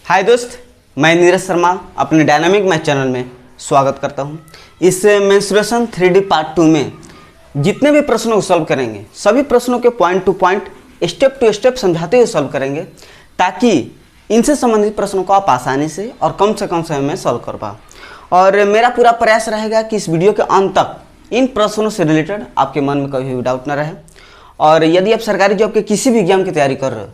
हाय दोस्त, मैं नीरज शर्मा अपने डायनामिक मैथ चैनल में स्वागत करता हूं। इस मेंस्ट्रुएशन 3D पार्ट 2 में जितने भी प्रश्नों को सॉल्व करेंगे सभी प्रश्नों के point to point step to step समझाते हुए सॉल्व करेंगे, ताकि इनसे संबंधित प्रश्नों को आप आसानी से और कम से कम समय में सॉल्व कर पाओ। और मेरा पूरा प्रयास रहेगा कि इस वीडियो के अंत तक इन प्रश्नों से रिलेटेड आपके मन में कभी भी डाउट न रहे। और यदि आप सरकारी जॉब के किसी भी एग्जाम की तैयारी कर रहे हो,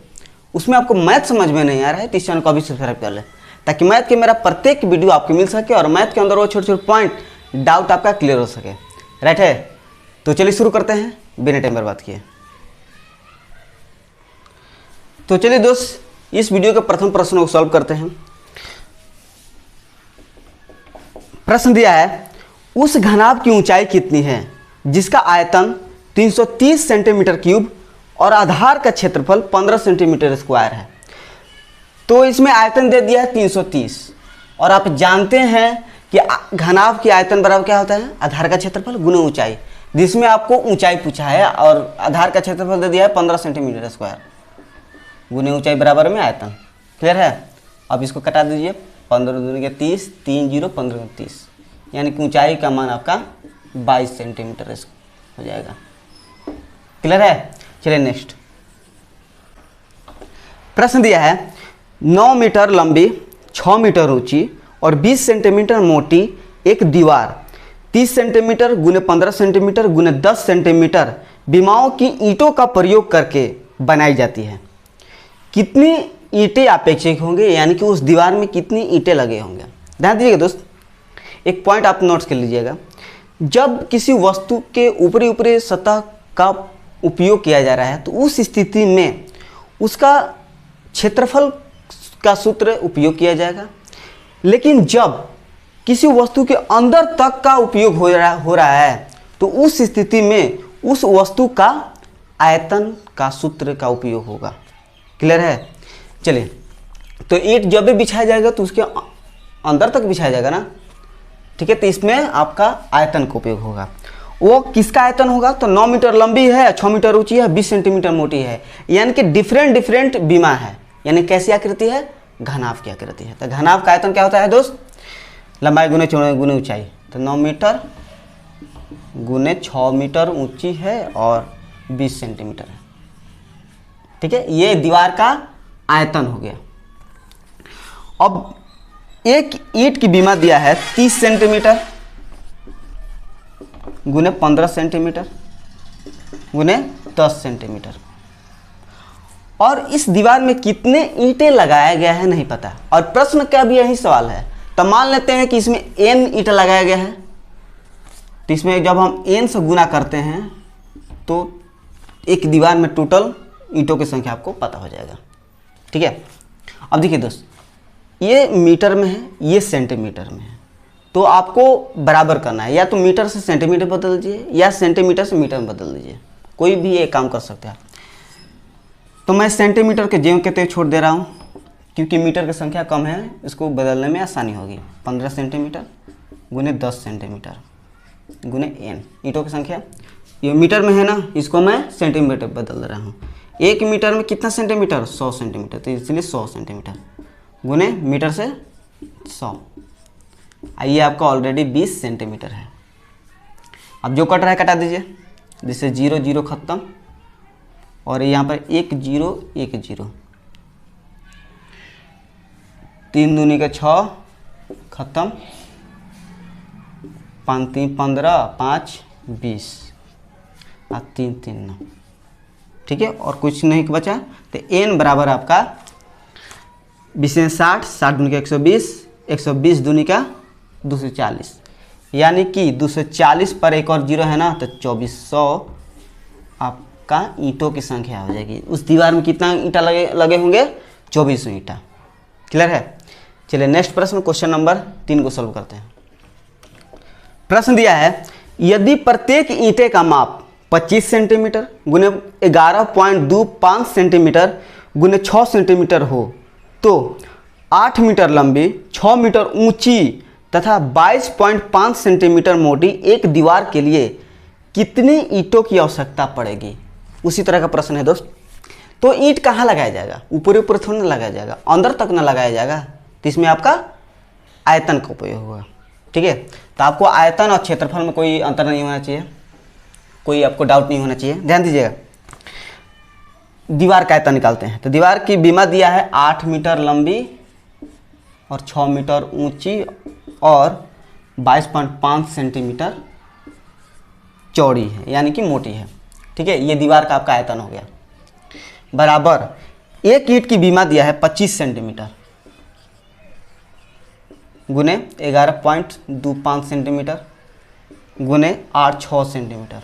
उसमें आपको मैथ समझ में नहीं आ रहा है, तो इस चैनल को अभी सब्सक्राइब कर ले, ताकि मैथ के मेरा प्रत्येक वीडियो आपको मिल सके और मैथ के अंदर वो छोटे छोटे पॉइंट डाउट आपका क्लियर हो सके। राइट है, तो चलिए शुरू करते हैं बिना टाइम बर्बाद किए। तो चलिए दोस्त, इस वीडियो के प्रथम प्रश्न को सॉल्व करते हैं। प्रश्न दिया है, उस घनाभ की ऊंचाई कितनी है जिसका आयतन 330 सेंटीमीटर क्यूब और आधार का क्षेत्रफल 15 सेंटीमीटर स्क्वायर है। तो इसमें आयतन दे दिया है 330, और आप जानते हैं कि घनाभ की आयतन बराबर क्या होता है, आधार का क्षेत्रफल गुना ऊंचाई, जिसमें आपको ऊंचाई पूछा है और आधार का क्षेत्रफल दे दिया है 15 सेंटीमीटर स्क्वायर, गुना ऊंचाई बराबर में आयतन। क्लियर है? अब इसको कटा दीजिए, 15 दूनी के 30, 3 0 15 30, यानी कि ऊंचाई का मान आपका 22 सेंटीमीटर हो जाएगा। क्लियर है? चलिए नेक्स्ट प्रश्न दिया है, 9 मीटर लंबी, 6 मीटर ऊंची और 20 सेंटीमीटर मोटी एक दीवार 30 सेंटीमीटर गुने 15 सेंटीमीटर गुने 10 सेंटीमीटर विमाओं की ईंटों का प्रयोग करके बनाई जाती है। कितनी ईंटें अपेक्षित होंगे, यानी कि उस दीवार में कितनी ईंटें लगे होंगे। ध्यान दीजिएगा दोस्त, एक पॉइंट आप नोट्स कर लीजिएगा। जब किसी वस्तु के ऊपरी सतह का उपयोग किया जा रहा है, तो उस स्थिति में उसका क्षेत्रफल का सूत्र उपयोग किया जाएगा। लेकिन जब किसी वस्तु के अंदर तक का उपयोग हो रहा है, तो उस स्थिति में उस वस्तु का आयतन का सूत्र का उपयोग होगा। क्लियर है? चलिए, तो ईंट जब भी बिछाया जाएगा तो उसके अंदर तक बिछाया जाएगा ना, ठीक है। तो इसमें आपका आयतन का उपयोग होगा। वो किसका आयतन होगा, तो 9 मीटर लंबी है, 6 मीटर ऊंची है, 20 सेंटीमीटर मोटी है, यानी कि डिफरेंट बीमा है। यानी कैसी आकृति है, घनाभ की आकृति है। तो घनाभ का आयतन क्या होता है दोस्त, लंबाई गुने चौड़ाई गुने ऊंचाई। तो 9 मीटर गुने 6 मीटर ऊंची है और 20 सेंटीमीटर है। ठीक है, ये दीवार का आयतन हो गया। अब एक ईंट की बीमा दिया है 30 सेंटीमीटर गुने 15 सेंटीमीटर गुने 10 सेंटीमीटर, और इस दीवार में कितने ईंटें लगाया गया है नहीं पता। और प्रश्न का भी यही सवाल है। तो मान लेते हैं कि इसमें n ईंट लगाया गया है, तो इसमें जब हम n से गुना करते हैं तो एक दीवार में टोटल ईंटों की संख्या आपको पता हो जाएगा। ठीक है, अब देखिए दोस्त, ये मीटर में है, ये सेंटीमीटर में है, तो आपको बराबर करना है। या तो मीटर से सेंटीमीटर बदल दीजिए या सेंटीमीटर से मीटर में बदल दीजिए, कोई भी ये काम कर सकते हैं। तो मैं सेंटीमीटर के ज्यों के त्यों छोड़ दे रहा हूँ, क्योंकि मीटर की संख्या कम है, इसको बदलने में आसानी होगी। 15 सेंटीमीटर गुने 10 सेंटीमीटर गुने n, ईंटों की संख्या ये मीटर में है ना, इसको मैं सेंटीमीटर बदल दे रहा हूँ। 1 मीटर में कितना सेंटीमीटर, 100 सेंटीमीटर, तो इसलिए 100 सेंटीमीटर गुने मीटर से 100, आइए आपका ऑलरेडी 20 सेंटीमीटर है। अब जो कट रहा है कटा दीजिए, जिससे 0 0 खत्म, और यहाँ पर 1 0 1 0, 3 दूनी के 6 खत्म, 5 3 15, 5 20 और 3 3 9। ठीक है, और कुछ नहीं बचा, तो n बराबर आपका 20 60, 60 दूनी का 120, 120 दूनी का 240, यानी कि 240 पर एक और जीरो है ना, तो 2400 आपका ईंटों की संख्या हो जाएगी। उस दीवार में कितना ईंटा लगे होंगे, 2400 ईंटा। क्लियर है? चलिए नेक्स्ट प्रश्न, क्वेश्चन नंबर 3 को सॉल्व करते हैं। प्रश्न दिया है, यदि प्रत्येक ईंटे का माप 25 सेंटीमीटर गुने 11.25 सेंटीमीटर गुने 6 सेंटीमीटर हो, तो 8 मीटर लंबी, 6 मीटर ऊंची तथा 22.5 सेंटीमीटर मोटी एक दीवार के लिए कितनी ईंटों की आवश्यकता पड़ेगी। उसी तरह का प्रश्न है दोस्त। तो ईंट कहाँ लगाया जाएगा, ऊपर ऊपर थोड़ा ना लगाया जाएगा, अंदर तक ना लगाया जाएगा, तो इसमें आपका आयतन का उपयोग होगा। ठीक है, तो आपको आयतन और क्षेत्रफल में कोई अंतर नहीं होना चाहिए, कोई आपको डाउट नहीं होना चाहिए। ध्यान दीजिएगा, दीवार का आयतन निकालते हैं। तो दीवार की बीमा दिया है 8 मीटर लंबी और 6 मीटर ऊंची और 22.5 सेंटीमीटर चौड़ी है, यानी कि मोटी है। ठीक है, ये दीवार का आपका आयतन हो गया। बराबर एक ईंट की बीमा दिया है 25 सेंटीमीटर गुने 11.25 सेंटीमीटर गुने 8-6 सेंटीमीटर।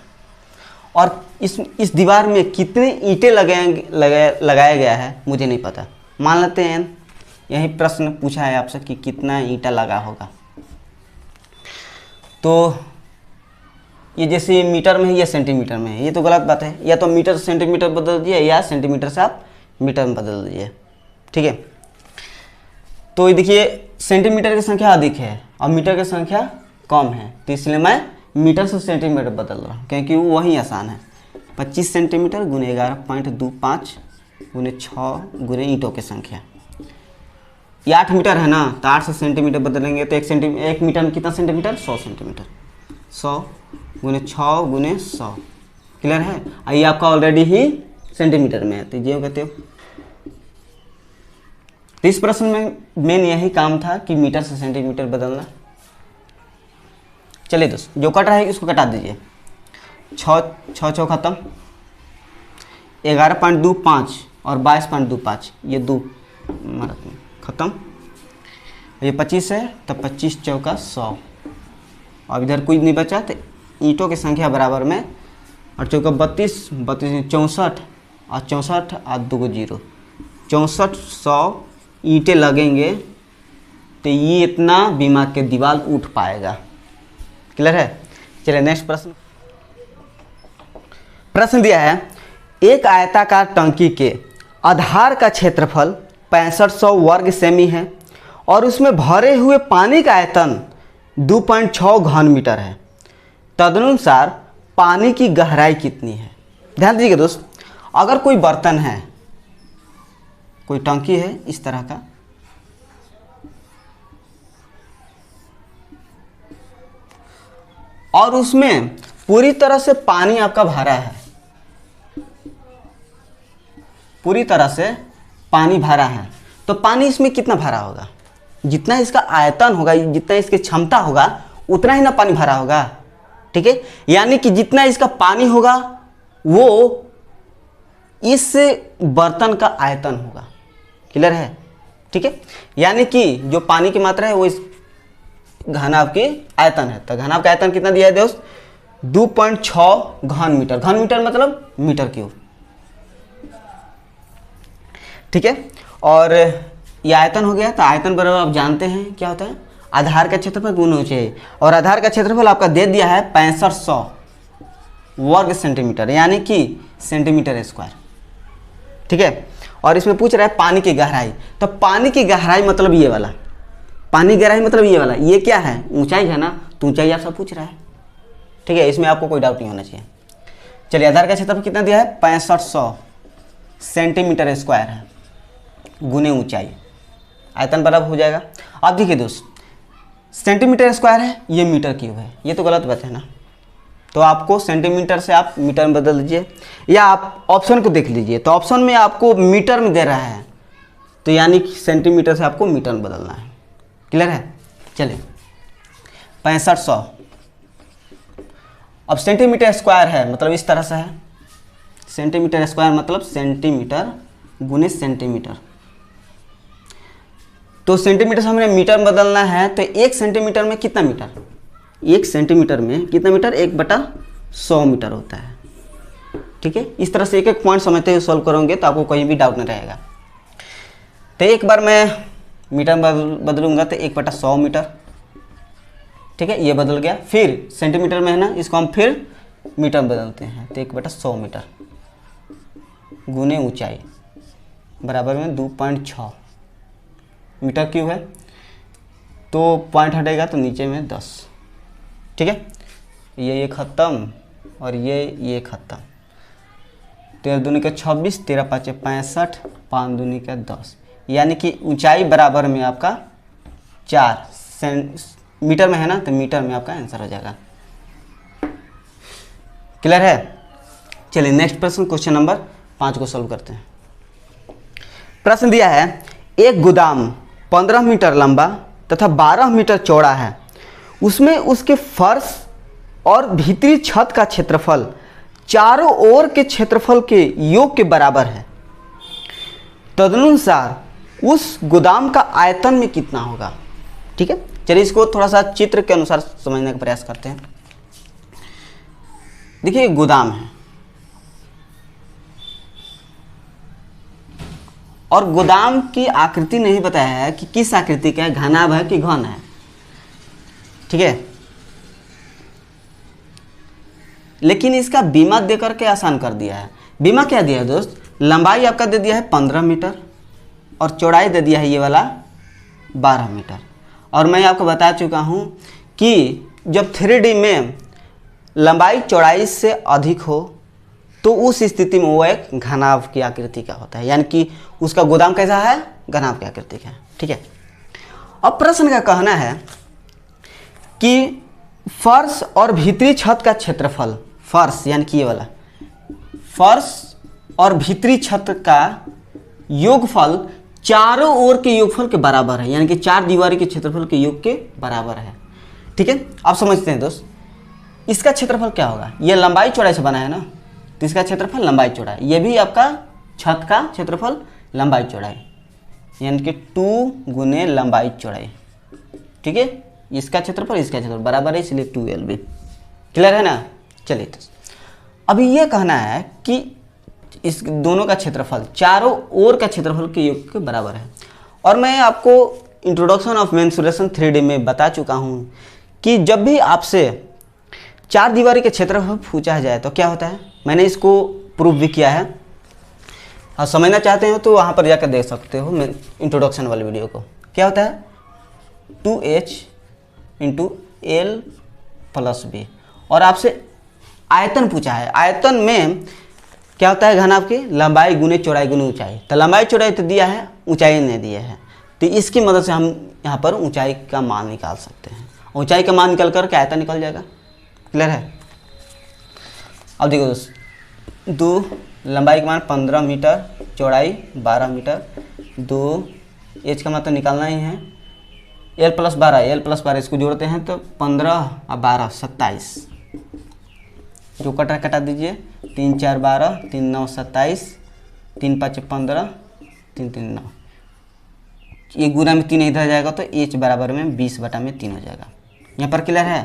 और इस दीवार में कितने ईंटें लगाया गया है मुझे नहीं पता। मान लेते हैं यही प्रश्न पूछा है आपसे कि कितना ईंटा लगा होगा, तो ये जैसे मीटर में है या सेंटीमीटर में है, ये तो गलत बात है। या तो मीटर से सेंटीमीटर बदल दीजिए या सेंटीमीटर से आप मीटर में बदल दीजिए। ठीक है, तो ये देखिए सेंटीमीटर की संख्या अधिक है और मीटर की संख्या कम है, तो इसलिए मैं मीटर से सेंटीमीटर बदल रहा हूँ क्योंकि वो वही आसान है। 25 सेंटीमीटर गुने 11.25 गुने 6 गुने ईंटों की संख्या। ये 8 मीटर है ना, तो 8 से सेंटीमीटर बदलेंगे तो 1 मीटर में कितना सेंटीमीटर, 100 सेंटीमीटर। 100 गुने 6 गुने 100, क्लियर है। ये आपका ऑलरेडी ही सेंटीमीटर में है, तो ये कहते हो। तो इस प्रश्न में मेन यही काम था कि मीटर से सेंटीमीटर बदलना। चलिए दोस्त, जो कट रहा है इसको कटा दीजिए। 6 खत्म, 11.25 और 22.25 ये 2 खत्म। ये 25 है तो 25 चौका 100। अब इधर कुछ नहीं बचा तो ईंटों की संख्या बराबर में, और चौका 32, 64 और 64 और 2 0, 6400 ईंटें लगेंगे तो ये इतना बीमा के दीवार उठ पाएगा। क्लियर है। चलिए नेक्स्ट प्रश्न। प्रश्न दिया है एक आयताकार टंकी के आधार का क्षेत्रफल 6500 वर्ग सेमी है और उसमें भरे हुए पानी का आयतन 2.6 घन मीटर है। तदनुसार पानी की गहराई कितनी है। ध्यान दीजिएगा दोस्त, अगर कोई बर्तन है, कोई टंकी है इस तरह का, और उसमें पूरी तरह से पानी आपका भरा है, पूरी तरह से पानी भरा है, तो पानी इसमें कितना भरा होगा, जितना इसका आयतन होगा, जितना इसकी क्षमता होगा उतना ही ना पानी भरा होगा। ठीक है, यानी कि जितना इसका पानी होगा वो इस बर्तन का आयतन होगा। क्लियर है। ठीक है, यानी कि जो पानी की मात्रा है वो इस घनाभ की आयतन है। तो घनाभ का आयतन कितना दिया है दोस्त, 2.6 घन मीटर। घन मीटर मतलब मीटर क्यूब। ठीक है, और ये आयतन हो गया। तो आयतन बराबर आप जानते हैं क्या होता है, आधार का क्षेत्रफल गुना ऊंचाई। और आधार का क्षेत्रफल आपका दे दिया है 6500 वर्ग सेंटीमीटर, यानी कि सेंटीमीटर स्क्वायर। ठीक है, और इसमें पूछ रहा है पानी की गहराई। तो पानी की गहराई मतलब ये वाला, पानी की गहराई मतलब ये वाला, ये क्या है, ऊंचाई है ना, तो ऊंचाई आपसे पूछ रहा है। ठीक है, इसमें आपको कोई डाउट नहीं होना चाहिए। चलिए, आधार का क्षेत्रफल कितना दिया है, 6500 सेंटीमीटर स्क्वायर है गुने ऊंचाई, आयतन बराबर हो जाएगा। अब देखिए दोस्त, सेंटीमीटर स्क्वायर है, ये मीटर क्यूब है, ये तो गलत बात है ना। तो आपको सेंटीमीटर से आप मीटर में बदल दीजिए, या आप ऑप्शन को देख लीजिए। तो ऑप्शन में आपको मीटर में दे रहा है, तो यानी कि सेंटीमीटर से आपको मीटर में बदलना है। क्लियर है। चलिए, 6500, अब सेंटीमीटर स्क्वायर है मतलब इस तरह से है, सेंटीमीटर स्क्वायर मतलब सेंटीमीटर गुने सेंटीमीटर। तो सेंटीमीटर से हमें मीटर में बदलना है, तो 1 सेंटीमीटर में कितना मीटर, 1 सेंटीमीटर में कितना मीटर, 1/100 मीटर होता है। ठीक है, इस तरह से एक एक पॉइंट समझते हुए सॉल्व करोगे तो आपको कहीं भी डाउट नहीं रहेगा। तो एक बार मैं मीटर में बदलूंगा तो 1/100 मीटर। ठीक है, ये बदल गया। फिर सेंटीमीटर में है ना, इसको हम फिर मीटर में बदलते हैं, तो 1/100 मीटर गुने ऊंचाई बराबर में 2.6 मीटर क्यूब है। तो पॉइंट हटेगा तो नीचे में 10। ठीक है, ये खत्म और ये खत्म, 13 दूनी के 26, 13 पाँचे 65, 5 दूनी के 10, यानी कि ऊंचाई बराबर में आपका 4 मीटर में है ना, तो मीटर में आपका आंसर हो जाएगा। क्लियर है? चलिए नेक्स्ट प्रश्न, क्वेश्चन नंबर 5 को सॉल्व करते हैं। प्रश्न दिया है, एक गोदाम 15 मीटर लंबा तथा 12 मीटर चौड़ा है, उसमें उसके फर्श और भीतरी छत का क्षेत्रफल चारों ओर के क्षेत्रफल के योग के बराबर है। तदनुसार उस गोदाम का आयतन में कितना होगा? ठीक है, चलिए इसको थोड़ा सा चित्र के अनुसार समझने का प्रयास करते हैं। देखिए गोदाम है और गोदाम की आकृति नहीं बताया है कि किस आकृति का है, घनाभ है कि घन है। ठीक है, लेकिन इसका बीमा देकर के आसान कर दिया है। बीमा क्या दिया है दोस्त? लंबाई आपका दे दिया है 15 मीटर और चौड़ाई दे दिया है ये वाला 12 मीटर। और मैं आपको बता चुका हूँ कि जब 3D में लंबाई चौड़ाई से अधिक हो तो उस स्थिति में वो एक घनाभ की आकृति का होता है, यानी कि उसका गोदाम कैसा है? घनाभ की आकृति का है। ठीक है, अब प्रश्न का कहना है कि फर्श और भीतरी छत का क्षेत्रफल, फर्श यानी कि ये वाला फर्श और भीतरी छत का योगफल चारों ओर के योगफल के बराबर है, यानी कि 4 दीवारी के क्षेत्रफल के योग के बराबर है। ठीक है, आप समझते हैं दोस्त, इसका क्षेत्रफल क्या होगा? ये लंबाई चौड़ाई से बना है ना, तो इसका क्षेत्रफल लंबाई चौड़ाई, ये भी आपका छत का क्षेत्रफल लंबाई चौड़ाई, यानी कि 2 गुने लंबाई चौड़ाई। ठीक है, इसका क्षेत्रफल इसका क्षेत्रफल बराबर है, इसलिए 2LB। क्लियर है ना? चलिए तो अभी ये कहना है कि इस दोनों का क्षेत्रफल चारों ओर का क्षेत्रफल के योग के बराबर है। और मैं आपको इंट्रोडक्शन ऑफ मेंसुरेशन 3D में बता चुका हूँ कि जब भी आपसे 4 दीवारी के क्षेत्रफल पूछा जाए तो क्या होता है। मैंने इसको प्रूव भी किया है, और समझना चाहते हो तो वहाँ पर जाकर देख सकते हो इंट्रोडक्शन वाले वीडियो को। क्या होता है? 2H × L + B। और आपसे आयतन पूछा है, आयतन में क्या होता है? घनाभ की लंबाई गुने चौड़ाई गुने ऊंचाई। तो लंबाई चौड़ाई तो दिया है, ऊंचाई नहीं दिया है, तो इसकी मदद से हम यहाँ पर ऊंचाई का मान निकाल सकते हैं। ऊंचाई का मान निकल कर के आयतन निकल जाएगा। क्लियर है? अब देखो दोस्त, 2 लंबाई का मान 15 मीटर, चौड़ाई 12 मीटर, 2 एच का मतलब निकालना ही है, L + 12 इसको जोड़ते हैं तो 15 और 12 27, जो कटा दीजिए, 3 4 12, 3 9 27, 3 5 15, 3 3 9, ये गुना में 3 इधर जाएगा तो H बराबर में 20/3 हो जाएगा। यहाँ पर क्लियर है?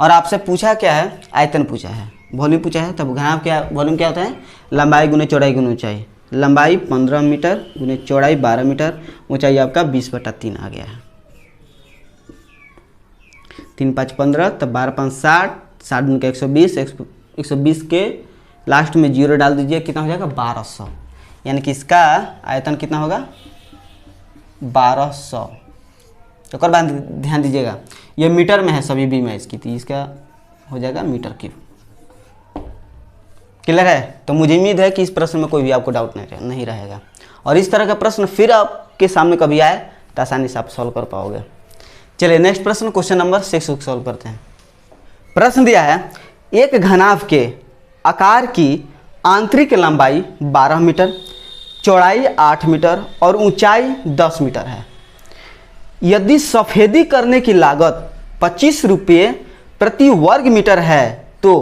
और आपसे पूछा क्या है? आयतन पूछा है, वॉल्यूम पूछा है। तब घनाभ क्या, वॉल्यूम क्या होता है? लंबाई गुने चौड़ाई गुने ऊंचाई। लंबाई 15 मीटर गुने चौड़ाई 12 मीटर, ऊंचाई आपका 20/3 आ गया है। 3 5 15, तब 12 5 60, 60 गुने 120, 120 के लास्ट में 0 डाल दीजिए, कितना हो जाएगा? 1200। यानी कि इसका आयतन कितना होगा? 1200। तो कर बाद ध्यान दीजिएगा, ये मीटर में है सभी भी में इसकी, थी इसका हो जाएगा मीटर क्यूब। क्लियर है? तो मुझे उम्मीद है कि इस प्रश्न में कोई भी आपको डाउट नहीं रहेगा, और इस तरह का प्रश्न फिर आपके सामने कभी आए तो आसानी से आप सॉल्व कर पाओगे। चलिए नेक्स्ट प्रश्न, क्वेश्चन नंबर 6 को सॉल्व करते हैं। प्रश्न दिया है, एक घनाभ के आकार की आंतरिक लंबाई 12 मीटर, चौड़ाई 8 मीटर और ऊंचाई 10 मीटर है। यदि सफ़ेदी करने की लागत 25 रुपये प्रति वर्ग मीटर है तो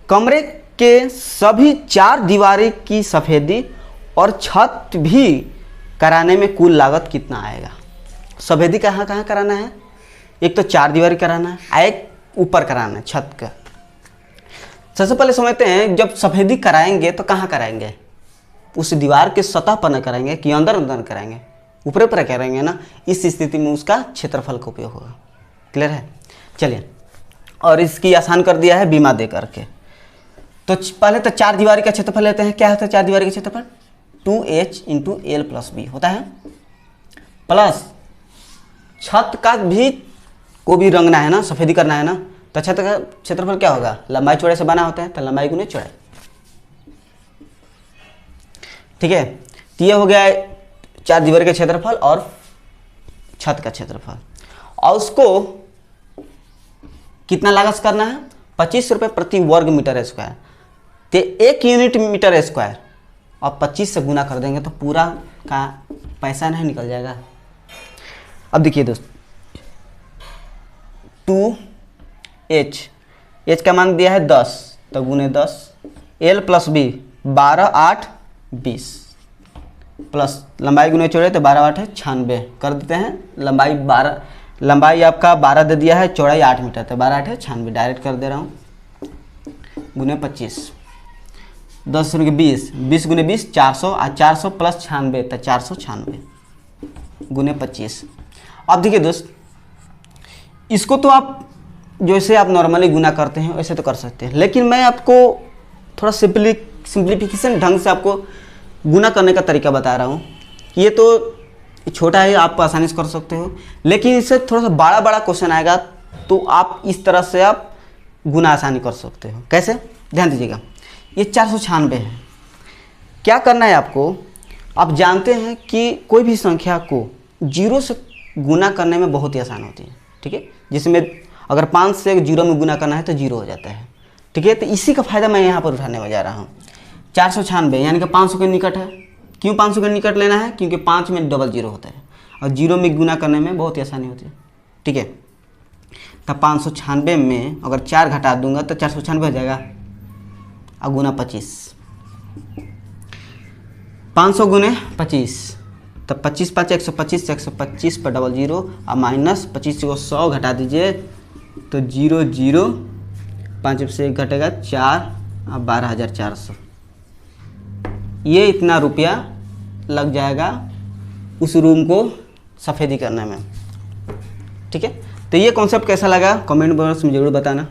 कमरे के सभी 4 दीवारी की सफ़ेदी और छत भी कराने में कुल लागत कितना आएगा? सफ़ेदी कहाँ कहाँ कराना है? एक तो 4 दीवारी कराना है, एक ऊपर कराना है छत का। सबसे पहले समझते हैं, जब सफ़ेदी कराएंगे तो कहाँ कराएंगे? उस दीवार के सतह पर न कराएंगे कि अंदर अंदर कराएंगे? ऊपर ऊपर करेंगे ना। इस स्थिति में उसका क्षेत्रफल का उपयोग होगा। क्लियर है? चलिए, और इसकी आसान कर दिया है बीमा दे करके। तो पहले तो 4 दीवारी का क्षेत्रफल लेते हैं। क्या होता है 4 दीवारी का क्षेत्रफल? 2H × L + B होता है, प्लस छत का भी को भी रंगना है ना, सफ़ेदी करना है ना, तो छत का क्षेत्रफल क्या होगा? लंबाई चौड़ाई से बना होता है, तो लंबाई गुने चौड़ाई। ठीक है। तो ये हो गया 4 दीवार का क्षेत्रफल और छत का क्षेत्रफल, और उसको कितना लागत से करना है, 25 रुपये प्रति वर्ग मीटर स्क्वायर। तो 1 यूनिट मीटर स्क्वायर और 25 से गुना कर देंगे तो पूरा का पैसा नहीं निकल जाएगा। अब देखिए दोस्त, 2h का मान दिया है 10, तो गुने 10, l प्लस बी 12 8 20 प्लस लंबाई गुने चौड़ाई, तो 12 8 है 96 कर देते हैं। लंबाई आपका 12 दे दिया है, चौड़ाई 8 मीटर, तो 12 8 है 96 डायरेक्ट कर दे रहा हूँ, गुने 25, 10 गुने 20, 20 गुने 20 400, और 400 प्लस 96 तो 496 गुने 25। अब देखिए दोस्त, इसको तो आप जैसे आप नॉर्मली गुना करते हैं वैसे तो कर सकते हैं, लेकिन मैं आपको थोड़ा सिंप्लीफिकेशन ढंग से आपको गुना करने का तरीका बता रहा हूँ। ये तो छोटा है, आप आसानी से कर सकते हो, लेकिन इससे थोड़ा सा बड़ा बड़ा क्वेश्चन आएगा तो आप इस तरह से आप गुना आसानी कर सकते हो। कैसे, ध्यान दीजिएगा। ये 496 है, क्या करना है आपको, आप जानते हैं कि कोई भी संख्या को 0 से गुना करने में बहुत ही आसान होती है, ठीक है। जिसमें अगर 5 से 0 में गुना करना है तो 0 हो जाता है, ठीक है। तो इसी का फायदा मैं यहाँ पर उठाने जा रहा हूँ। 496 यानी कि 500 के निकट है। क्यों 500 के निकट लेना है, क्योंकि 5 में डबल 0 होता है और 0 में गुना करने में बहुत ही आसानी होती है, ठीक है। तो 596 में अगर 4 घटा दूंगा तो 496 हो जाएगा, और गुना 25, 500 गुने 25, तो 25 5 125, 125 पर डबल 0 और माइनस 25 को 100 घटा दीजिए तो 0 0, 5 से 1 घटेगा 4 और 12,400। ये इतना रुपया लग जाएगा उस रूम को सफ़ेदी करने में, ठीक है। तो ये कॉन्सेप्ट कैसा लगा कमेंट बॉक्स में ज़रूर बताना।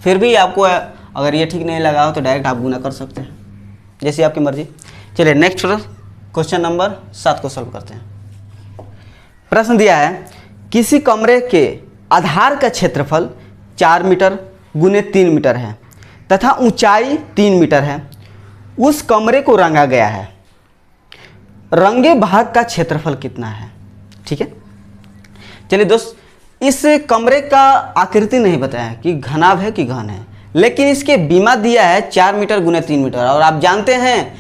फिर भी आपको अगर ये ठीक नहीं लगा हो तो डायरेक्ट आप गुना कर सकते हैं, जैसी आपकी मर्जी। चलिए नेक्स्ट क्वेश्चन नंबर 7 को सॉल्व करते हैं। प्रश्न दिया है, किसी कमरे के आधार का क्षेत्रफल 4 मीटर गुने 3 मीटर है तथा ऊंचाई 3 मीटर है। उस कमरे को रंगा गया है, रंगे भाग का क्षेत्रफल कितना है, ठीक है। चलिए दोस्त, इस कमरे का आकृति नहीं बताया कि घनाभ है कि घन है, लेकिन इसके बीमा दिया है 4 मीटर गुने 3 मीटर। और आप जानते हैं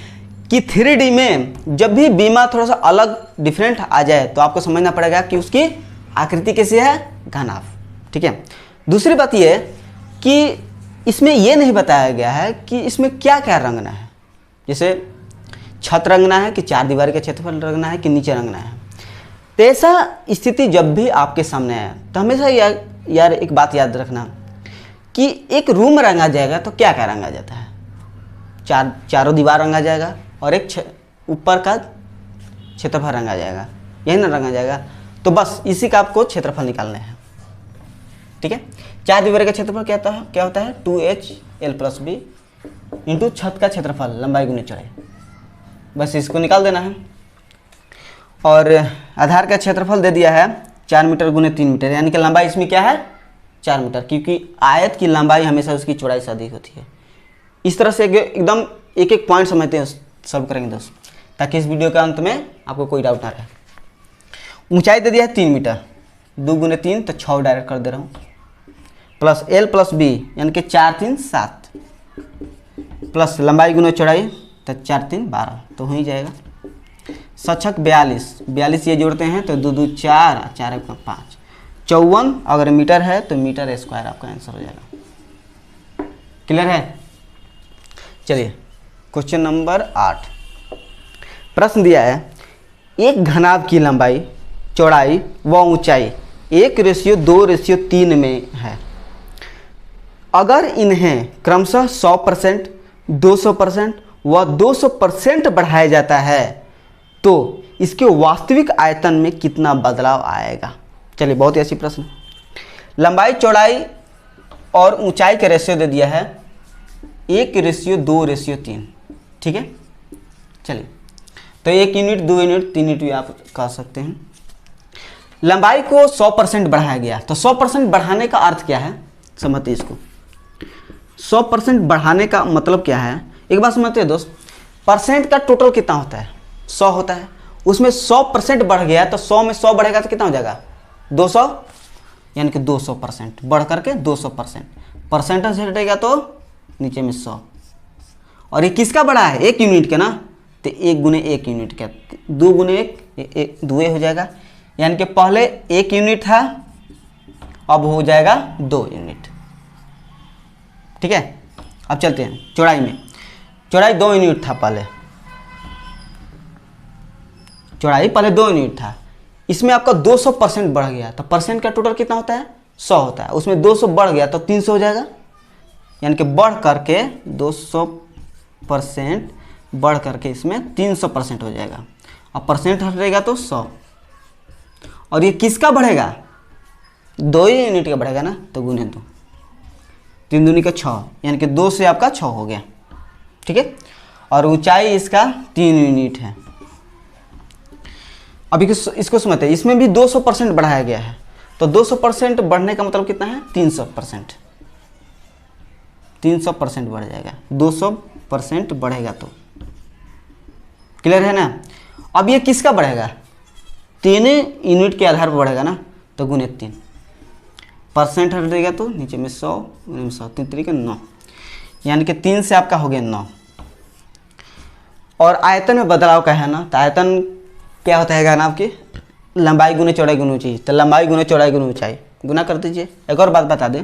कि 3D में जब भी बीमा थोड़ा सा अलग डिफरेंट आ जाए तो आपको समझना पड़ेगा कि उसकी आकृति कैसी है, घनाभ, ठीक है। दूसरी बात यह कि इसमें यह नहीं बताया गया है कि इसमें क्या क्या रंगना है, जैसे छत रंगना है कि 4 दीवार के क्षेत्रफल रंगना है कि नीचे रंगना है। तो ऐसा स्थिति जब भी आपके सामने आए तो हमेशा यार एक बात याद रखना कि एक रूम रंगा जाएगा तो क्या क्या रंगा जाता है, चारों दीवार रंगा जाएगा और एक ऊपर का क्षेत्रफल रंगा जाएगा, यही ना रंगा जाएगा। तो बस इसी का आपको क्षेत्रफल निकालना है, ठीक है। 4 दीवार का क्षेत्रफल क्या होता है 2h l plus B into छत का क्षेत्रफल लंबाई गुने चौड़ाई, बस इसको निकाल देना है। और आधार का क्षेत्रफल दे दिया है 4 मीटर गुने 3 मीटर, यानी कि लंबाई इसमें क्या है 4 मीटर, क्योंकि आयत की लंबाई हमेशा उसकी चौड़ाई से अधिक होती है। इस तरह से एकदम एक एक पॉइंट समझते हैं सॉल्व करेंगे दोस्त, ताकि इस वीडियो के अंत में आपको कोई डाउट ना रहे। ऊंचाई दे दिया है 3 मीटर, 2 गुने 3 तो 6 डायरेक्ट कर दे रहा हूँ, प्लस l प्लस बी यानी कि 4 3 7 प्लस लंबाई गुने चौड़ाई तो 4 3 12, तो हो ही जाएगा। सचक 42 ये जोड़ते हैं तो 2 2 4 4 1 5 54, अगर मीटर है तो मीटर स्क्वायर आपका आंसर हो जाएगा। क्लियर है। चलिए क्वेश्चन नंबर 8। प्रश्न दिया है, एक घनाभ की लंबाई चौड़ाई व ऊंचाई 1:2:3 में है। अगर इन्हें क्रमशः 100%, 200% व 200% बढ़ाया जाता है तो इसके वास्तविक आयतन में कितना बदलाव आएगा। चलिए बहुत ही अच्छी प्रश्न। लंबाई चौड़ाई और ऊंचाई का रेशियो दे दिया है 1:2:3, ठीक है। चलिए तो 1 यूनिट 2 यूनिट 3 यूनिट भी आप कह सकते हैं। लंबाई को 100% बढ़ाया गया, तो 100% बढ़ाने का अर्थ क्या है समझते इसको। 100% बढ़ाने का मतलब क्या है, एक बात समझते हैं दोस्त। परसेंट का टोटल कितना होता है? 100 होता है। उसमें 100% बढ़ गया तो 100 में 100 बढ़ेगा तो कितना हो जाएगा? 200, यानी कि 200% बढ़ करके 200%। परसेंटेज हटेगा तो नीचे में 100। और ये किसका बढ़ा है? 1 यूनिट का ना, तो 1 गुने 1 यूनिट का, 2 गुने 1 2 हो जाएगा। यानी कि पहले 1 यूनिट था, अब हो जाएगा 2 यूनिट। ठीक है, अब चलते हैं चौड़ाई में। चौड़ाई 2 यूनिट था पहले, चौड़ाई पहले 2 यूनिट था। इसमें आपका 200% बढ़ गया तो परसेंट का टोटल कितना होता है? 100 होता है। उसमें 200 बढ़ गया तो 300 हो जाएगा, यानी कि बढ़ करके 200% बढ़ करके इसमें 300% हो जाएगा। अब परसेंट हटेगा तो 100। और ये किसका बढ़ेगा? 2 ही यूनिट का बढ़ेगा ना, तो गुने 2, 3 दूनी का 6, यानी कि 2 से आपका 6 हो गया। ठीक है, और ऊंचाई इसका 3 यूनिट है। अभी इसको समझते हैं, इसमें भी 200% बढ़ाया गया है, तो 200% बढ़ने का मतलब कितना है? 300%। 300% बढ़ जाएगा, 200% बढ़ेगा तो। क्लियर है ना? अब ये किसका बढ़ेगा? 3 यूनिट के आधार पर बढ़ेगा ना, तो गुने 3। परसेंट हटेगा तो नीचे में 100 गुने में 100, 3 तरीके 9, यानी कि 3 से आपका हो गया 9। और आयतन में बदलाव का है ना, तो आयतन क्या होता है ना आपकी? लंबाई गुने चौड़ाई गुने ऊंचाई। तो लंबाई गुने चौड़ाई गुने ऊंचाई गुना कर दीजिए। एक और बात बता दें,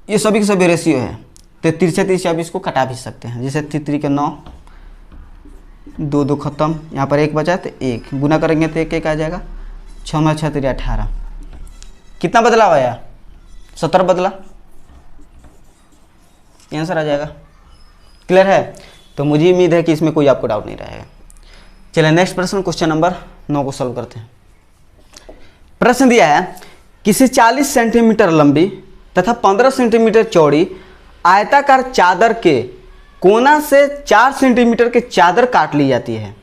ये सभी के सभी रेशियो है, तो तिरछे तिरछे आप इसको कटा भी सकते हैं। जैसे 3 के 9, 2 2 खत्म, यहाँ पर 1 बचा तो 1 गुना करेंगे तो 1 1 आ जाएगा। 6 में 6 3 18, कितना बदलाव आया? 70 बदला, आंसर आ जाएगा। क्लियर है? तो मुझे उम्मीद है कि इसमें कोई आपको डाउट नहीं रहेगा। चलिए नेक्स्ट प्रश्न, क्वेश्चन नंबर 9 को सॉल्व करते हैं। प्रश्न दिया है, किसी 40 सेंटीमीटर लंबी तथा 15 सेंटीमीटर चौड़ी आयताकार चादर के कोना से 4 सेंटीमीटर की चादर काट ली जाती है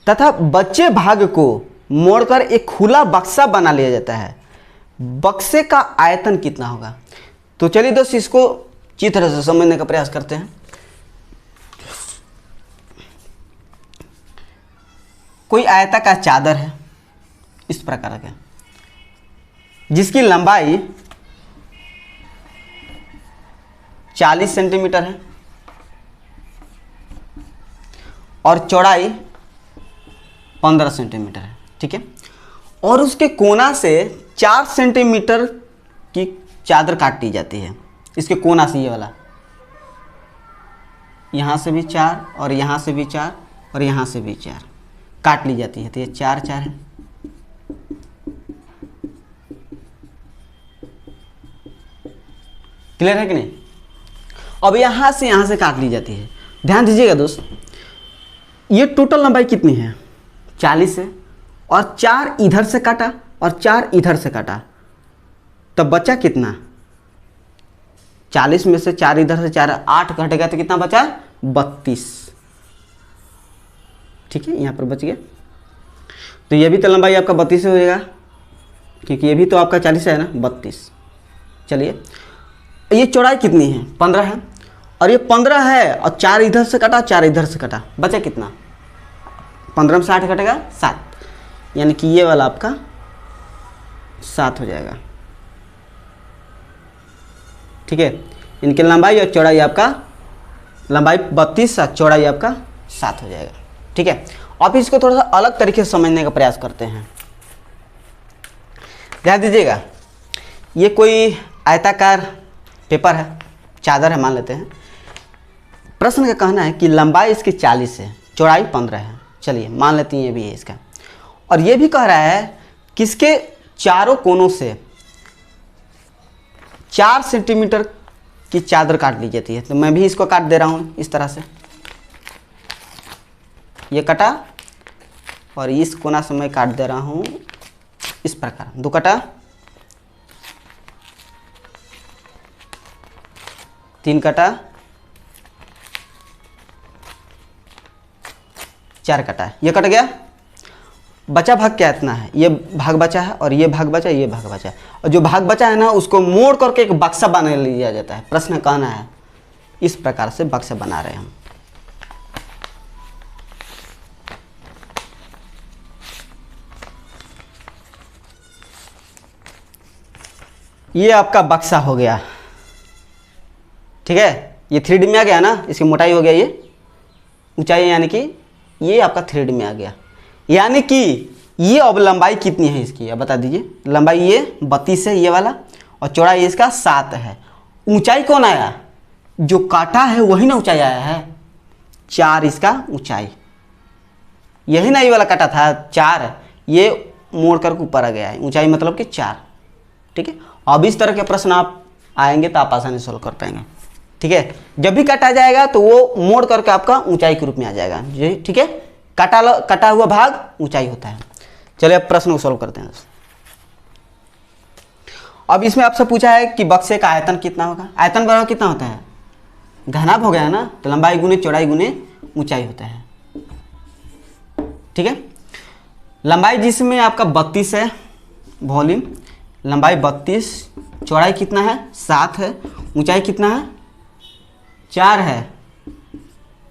तथा बचे भाग को मोड़कर एक खुला बक्सा बना लिया जाता है। बक्से का आयतन कितना होगा? तो चलिए दोस्त इसको अच्छी तरह से समझने का प्रयास करते हैं। कोई आयताकार चादर है इस प्रकार का, जिसकी लंबाई 40 सेंटीमीटर है और चौड़ाई 15 सेंटीमीटर है। ठीक है, और उसके कोना से 4 सेंटीमीटर की चादर काट दी जाती है। इसके कोना से, ये वाला, यहाँ से भी 4 और यहाँ से भी 4 और यहाँ से भी 4 काट ली जाती है। तो ये 4 4 है। क्लियर है कि नहीं? अब यहाँ से काट ली जाती है। ध्यान दीजिएगा दोस्त, ये टोटल लंबाई कितनी है? 40 है, और 4 इधर से काटा और 4 इधर से काटा, तब बचा कितना? 40 में से 4 इधर से 4 8 घटेगा तो कितना बचा? 32। ठीक है, यहाँ पर बच गया। तो ये भी तो लंबाई आपका 32 हो जाएगा, क्योंकि ये भी तो आपका 40 है ना, 32। चलिए, ये चौड़ाई कितनी है? 15 है, और ये 15 है और 4 इधर से कटा 4 इधर से कटा, बचा कितना? 15 में 60 कटेगा 7, यानी कि ये वाला आपका 7 हो जाएगा। ठीक है, इनकी लंबाई और चौड़ाई आपका, लंबाई 32 और चौड़ाई आपका 7 हो जाएगा। ठीक है, अब इसको थोड़ा सा अलग तरीके से समझने का प्रयास करते हैं। ध्यान दीजिएगा, ये कोई आयताकार पेपर है, चादर है मान लेते हैं। प्रश्न का कहना है कि लंबाई इसकी 40 है, चौड़ाई 15 है। चलिए मान लेते हैं ये भी है इसका, और ये भी कह रहा है कि इसके चारों कोनों से 4 सेंटीमीटर की चादर काट ली जाती है। तो मैं भी इसको काट दे रहा हूँ इस तरह से, ये कटा और इस कोना से मैं काट दे रहा हूँ इस प्रकार, 2 कटा, 3 कटा, 4 कटा, ये कट गया। बचा भाग क्या इतना है? ये भाग बचा है और ये भाग बचा, ये भाग बचा है, और जो भाग बचा है ना उसको मोड़ करके एक बक्सा बना लिया जाता है। प्रश्न कहना है इस प्रकार से बक्सा बना रहे हैं हम। ये आपका बक्सा हो गया, ठीक है। ये 3D में आ गया ना, इसकी मोटाई हो गया, ये ऊंचाई, यानी कि ये आपका 3D में आ गया। यानी कि ये अब लंबाई कितनी है इसकी, अब बता दीजिए। लंबाई ये 32 है ये वाला, और चौड़ाई इसका 7 है। ऊंचाई कौन आया, जो काटा है वही ना ऊंचाई आया है, 4 इसका ऊंचाई, यही ना ये वाला काटा था 4, ये मोड़ कर ऊपर आ गया है, ऊंचाई मतलब कि 4, ठीक है। अब इस तरह के प्रश्न आप आएंगे तो आप आसानी से सोल्व कर पाएंगे, ठीक है। जब भी काटा जाएगा तो वो मोड़ करके आपका ऊंचाई के रूप में आ जाएगा जी, ठीक है। काटा हुआ भाग ऊंचाई होता है। चलिए अब प्रश्न को सोल्व करते हैं। अब इसमें आपसे पूछा है कि बक्से का आयतन कितना होगा। आयतन बराबर कितना होता है, घनाभ हो गया ना, तो लंबाई गुने चौड़ाई गुने ऊंचाई होता है, ठीक है। लंबाई जिसमें आपका 32 है वॉल्यूम, लंबाई 32, चौड़ाई कितना है 7 है, ऊंचाई कितना है 4 है,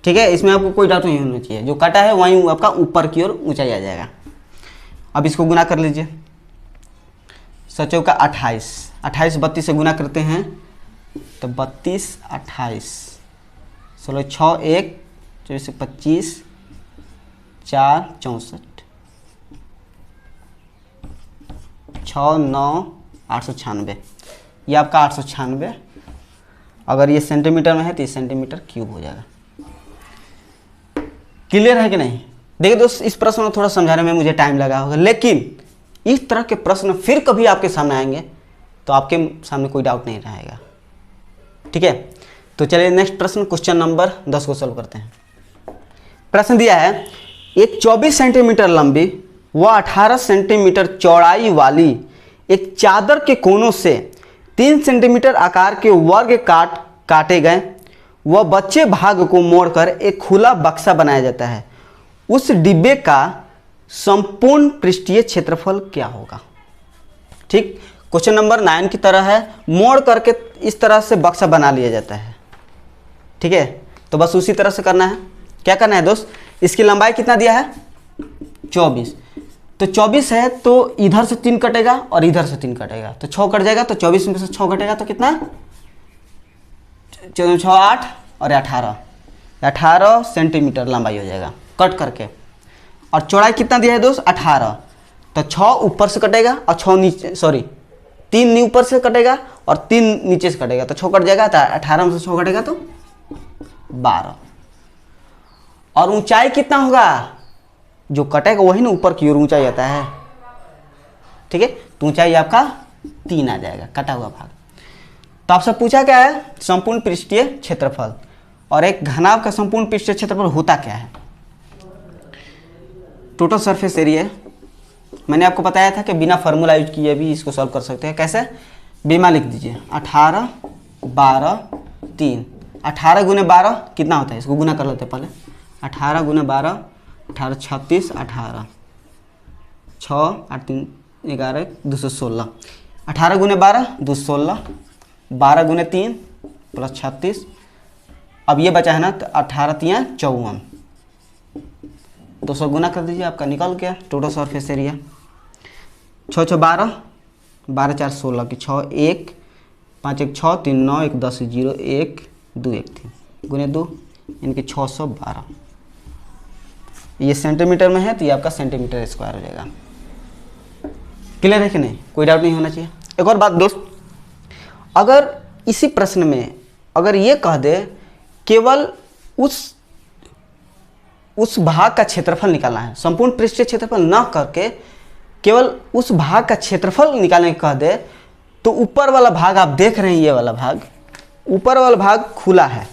ठीक है। इसमें आपको कोई डाउट नहीं होना चाहिए, जो काटा है वहीं आपका ऊपर की ओर ऊंचाई आ जाएगा। अब इसको गुना कर लीजिए, 7 का 28, 28 32 से गुना करते हैं तो 32 28, 16 6 1 24 25 4 64 6 9 896, ये आपका 896। अगर ये सेंटीमीटर में है तो ये सेंटीमीटर क्यूब हो जाएगा। क्लियर है कि नहीं। देखिए दोस्त, इस प्रश्न को थोड़ा समझाने में मुझे टाइम लगा होगा, लेकिन इस तरह के प्रश्न फिर कभी आपके सामने आएंगे तो आपके सामने कोई डाउट नहीं रहेगा, ठीक है। तो चलिए नेक्स्ट प्रश्न, क्वेश्चन नंबर 10 को सॉल्व करते हैं। प्रश्न दिया है, एक 24 सेंटीमीटर लंबी व 18 सेंटीमीटर चौड़ाई वाली एक चादर के कोनों से 3 सेंटीमीटर आकार के वर्ग काटे गए व बचे भाग को मोड़कर एक खुला बक्सा बनाया जाता है। उस डिब्बे का संपूर्ण पृष्ठीय क्षेत्रफल क्या होगा। ठीक, क्वेश्चन नंबर 9 की तरह है, मोड़ करके इस तरह से बक्सा बना लिया जाता है, ठीक है। तो बस उसी तरह से करना है। क्या करना है दोस्त, इसकी लंबाई कितना दिया है 24, तो 24 है तो इधर से 3 कटेगा और इधर से 3 कटेगा तो 6 कट जाएगा, तो 24 में से 6 कटेगा तो कितना 6 8 और 18 सेंटीमीटर लंबाई हो जाएगा कट करके। और चौड़ाई कितना दिया है दोस्त 18, तो 6 ऊपर से कटेगा और 6 नीचे, सॉरी 3 ऊपर से कटेगा और 3 नीचे से कटेगा तो 6 कट जाएगा, तो 18 में से 6 कटेगा तो 12। और ऊंचाई कितना होगा, जो कटेगा वही ना ऊपर की ओर ऊंचाई आता है, ठीक है। तो ऊंचाई आपका 3 आ जाएगा कटा हुआ भाग। तो आपसे पूछा क्या है, संपूर्ण पृष्ठीय क्षेत्रफल, और एक घनाभ का संपूर्ण पृष्ठीय क्षेत्रफल होता क्या है, टोटल सरफेस एरिया। मैंने आपको बताया था कि बिना फार्मूला यूज किए भी इसको सॉल्व कर सकते हैं। कैसे, बीमा लिख दीजिए 18 12 3, 18 गुने 12 कितना होता है, इसको गुना कर लेते हैं पहले। 18 गुने 12 18 36 18 6 8 3 11 216, 18 गुने 12 216, 12 गुने 3 प्लस 36, अब ये बचा है ना, तो 18 3 54, 200 गुना कर दीजिए, आपका निकल गया टोटल सरफेस एरिया। 6 6 12 12 4 16 की 6 1 5 1 6 3 9 1 10 0 1 2 1 3 गुने 2 इनके 612। ये सेंटीमीटर में है तो ये आपका सेंटीमीटर स्क्वायर हो जाएगा। क्लियर है कि नहीं, कोई डाउट नहीं होना चाहिए। एक और बात दोस्त, अगर इसी प्रश्न में अगर ये कह दे केवल उस भाग का क्षेत्रफल निकालना है, संपूर्ण पृष्ठीय क्षेत्रफल न करके केवल उस भाग का क्षेत्रफल निकालने कह दे, तो ऊपर वाला भाग आप देख रहे हैं, ये वाला भाग, ऊपर वाला भाग खुला है,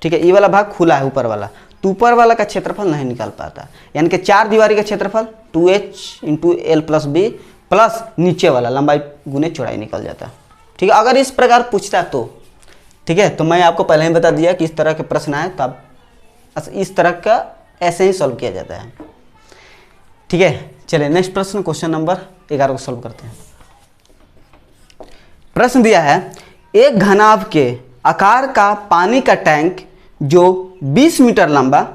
ठीक है, ये वाला भाग खुला है ऊपर वाला, तो ऊपर वाला का क्षेत्रफल नहीं निकाल पाता। यानी कि 4 दीवारी का क्षेत्रफल 2h into L plus B plus नीचे वाला लंबाई गुने चौड़ाई निकल जाता है, ठीक है। अगर इस प्रकार पूछता तो ठीक है, तो मैं आपको पहले ही बता दिया कि इस तरह के प्रश्न आए तब इस तरह का ऐसे ही सॉल्व किया जाता है, ठीक है। चलिए नेक्स्ट प्रश्न, क्वेश्चन नंबर 11 को सॉल्व करते हैं। प्रश्न दिया है, एक घनाभ के आकार का पानी का टैंक जो 20 मीटर लंबा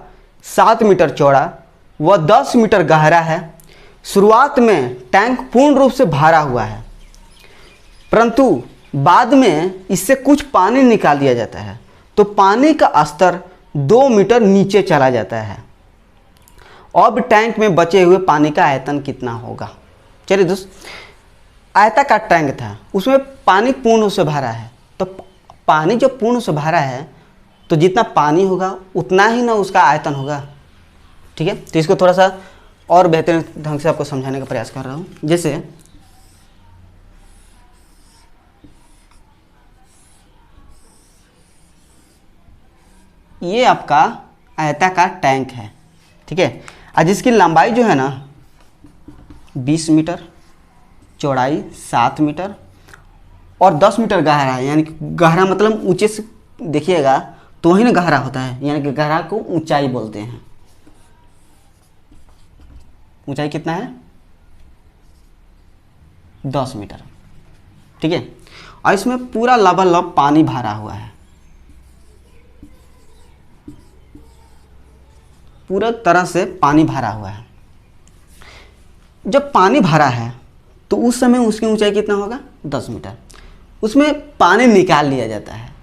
7 मीटर चौड़ा व 10 मीटर गहरा है, शुरुआत में टैंक पूर्ण रूप से भरा हुआ है। परंतु बाद में इससे कुछ पानी निकाल दिया जाता है, तो पानी का स्तर 2 मीटर नीचे चला जाता है। अब टैंक में बचे हुए पानी का आयतन कितना होगा? चलिए दोस्त, आयताकार टैंक था, उसमें पानी पूर्ण से भरा है, तो पानी जब पूर्ण से भरा है तो जितना पानी होगा उतना ही ना उसका आयतन होगा। ठीक है, तो इसको थोड़ा सा और बेहतर ढंग से आपको समझाने का प्रयास कर रहा हूँ। जैसे ये आपका आयताकार टैंक है, ठीक है, और जिसकी लंबाई जो है ना 20 मीटर, चौड़ाई 7 मीटर और 10 मीटर गहरा है। यानी कि गहरा मतलब ऊंचे से देखिएगा तो ही ना गहरा होता है, यानी कि गहरा को ऊंचाई बोलते हैं। ऊंचाई कितना है? 10 मीटर, ठीक है। और इसमें पूरा लबालब पानी भरा हुआ है, पूरा तरह से पानी भरा हुआ है। जब पानी भरा है तो उस समय उसकी ऊंचाई कितना होगा? 10 मीटर। उसमें पानी निकाल लिया जाता है।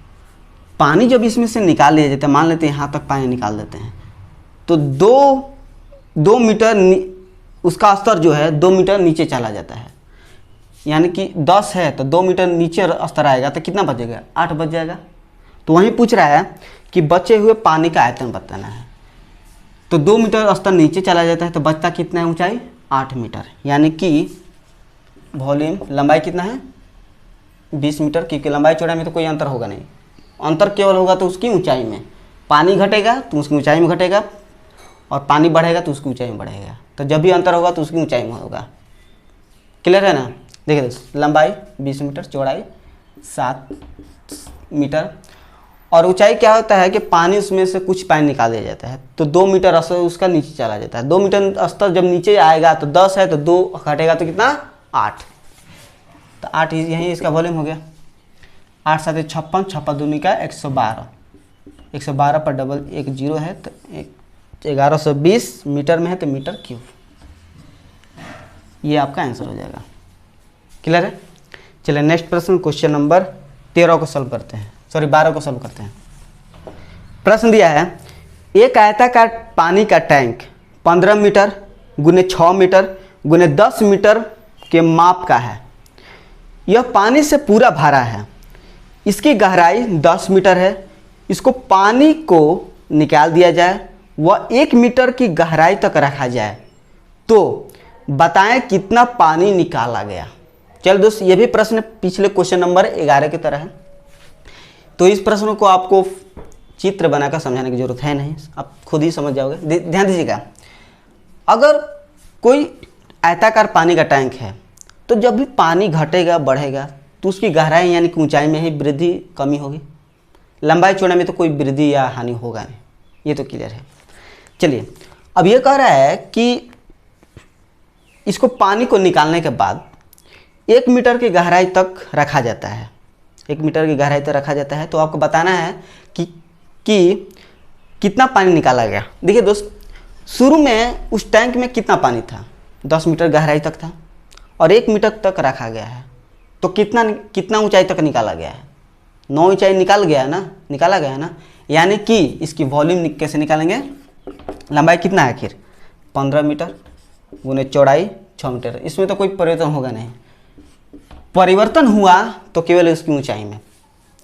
पानी जब इसमें से निकाल लिया जाता है, मान लेते हैं यहाँ तक पानी निकाल देते हैं, तो दो मीटर उसका स्तर जो है 2 मीटर नीचे चला जाता है। यानी कि 10 है तो 2 मीटर नीचे स्तर आएगा तो कितना बचेगा? 8 बच जाएगा। तो वहीं पूछ रहा है कि बचे हुए पानी का आयतन बताना है। तो 2 मीटर स्तर नीचे चला जाता है तो बचता कितना है ऊंचाई? 8 मीटर। यानी कि वॉल्यूम लंबाई कितना है? 20 मीटर, क्योंकि लंबाई चौड़ाई में तो कोई अंतर होगा नहीं, अंतर केवल होगा तो उसकी ऊंचाई में। पानी घटेगा तो उसकी ऊंचाई में घटेगा, और पानी बढ़ेगा तो उसकी ऊंचाई में बढ़ेगा। तो जब भी अंतर होगा तो उसकी ऊंचाई में होगा। क्लियर है ना? देखिए दोस्तों, लंबाई 20 मीटर, चौड़ाई 7 मीटर, और ऊंचाई क्या होता है कि पानी उसमें से कुछ पानी निकाल दिया जाता है, तो 2 मीटर स्तर उसका नीचे चला जाता है। 2 मीटर स्तर जब नीचे आएगा तो 10 है तो 2 घटेगा तो कितना? 8। तो 8 यही इसका वॉल्यूम हो गया। 8 7 56, 56 दूनी का 112, 112 पर डबल 1 0 है तो 1120 मीटर में है तो मीटर क्यूब। ये आपका आंसर हो जाएगा। क्लियर है? चलिए नेक्स्ट प्रश्न, क्वेश्चन नंबर 13 को सॉल्व करते हैं, सॉरी 12 को सॉल्व करते हैं। प्रश्न दिया है, एक आयताकार पानी का टैंक 15 मीटर गुने 6 मीटर गुने 10 मीटर के माप का है। यह पानी से पूरा भरा है। इसकी गहराई 10 मीटर है। इसको पानी को निकाल दिया जाए व 1 मीटर की गहराई तक रखा जाए तो बताएं कितना पानी निकाला गया। चल दोस्त, ये भी प्रश्न पिछले क्वेश्चन नंबर 11 की तरह है, तो इस प्रश्न को आपको चित्र बनाकर समझाने की जरूरत है नहीं, आप खुद ही समझ जाओगे। ध्यान दीजिएगा, अगर कोई आयताकार पानी का टैंक है तो जब भी पानी घटेगा बढ़ेगा तो उसकी गहराई यानी कि ऊंचाई में ही वृद्धि कमी होगी, लंबाई चौड़ाई में तो कोई वृद्धि या हानि होगा नहीं। ये तो क्लियर है। चलिए, अब ये कह रहा है कि इसको पानी को निकालने के बाद 1 मीटर की गहराई तक रखा जाता है। 1 मीटर की गहराई तक रखा जाता है, तो आपको बताना है कि कितना पानी निकाला गया। देखिए दोस्त, शुरू में उस टैंक में कितना पानी था? 10 मीटर गहराई तक था और 1 मीटर तक रखा गया है, तो कितना ऊंचाई तक निकाला गया है? 9 ऊंचाई निकाला गया है ना। यानी कि इसकी वॉल्यूम कैसे निकालेंगे? लंबाई कितना है आखिर? 15 मीटर गुने चौड़ाई 6 मीटर। इसमें तो कोई परिवर्तन होगा नहीं। परिवर्तन हुआ तो केवल इसकी ऊंचाई में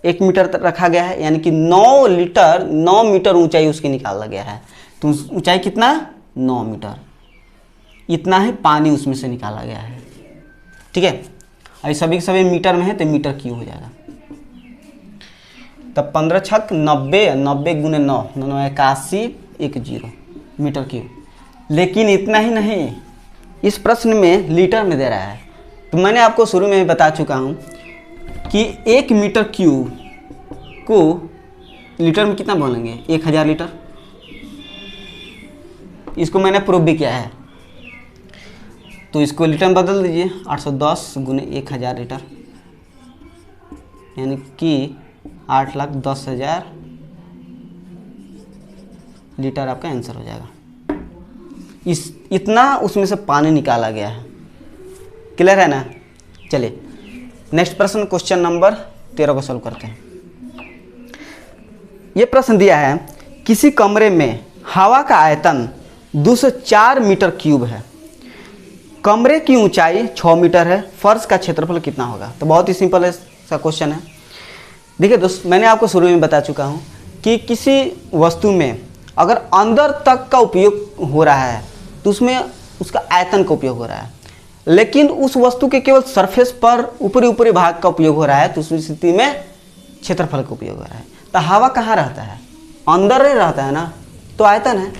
1 मीटर तक रखा गया है, यानी कि 9 मीटर ऊंचाई उसकी निकाला गया है। तो ऊंचाई कितना? 9 मीटर। इतना ही पानी उसमें से निकाला गया है। ठीक है, और सभी के सभी मीटर में है तो मीटर क्यूब हो जाएगा। तब 15 छक 90, 90 गुने 9, 9 81 1 0 मीटर क्यूब। लेकिन इतना ही नहीं, इस प्रश्न में लीटर में दे रहा है। तो मैंने आपको शुरू में ही बता चुका हूँ कि 1 मीटर क्यूब को लीटर में कितना बोलेंगे? 1000 लीटर। इसको मैंने प्रूव भी किया है, तो इसको लीटर में बदल दीजिए। 810 गुने 1000 लीटर, यानी कि 8,10,000 लीटर आपका आंसर हो जाएगा। इतना उसमें से पानी निकाला गया है। क्लियर है ना? चलिए नेक्स्ट प्रश्न क्वेश्चन नंबर 13 को सॉल्व करते हैं। ये प्रश्न दिया है किसी कमरे में हवा का आयतन 204 मीटर क्यूब है, कमरे की ऊंचाई 6 मीटर है, फर्श का क्षेत्रफल कितना होगा। तो बहुत ही सिंपल सा क्वेश्चन है। देखिए दोस्त, मैंने आपको शुरू में बता चुका हूँ कि किसी वस्तु में अगर अंदर तक का उपयोग हो रहा है तो उसमें उसका आयतन का उपयोग हो रहा है, लेकिन उस वस्तु के केवल सरफेस पर ऊपरी ऊपरी भाग का उपयोग हो रहा है तो उस स्थिति में क्षेत्रफल का उपयोग हो रहा है। तो हवा कहाँ रहता है? अंदर ही रहता है ना, तो आयतन है।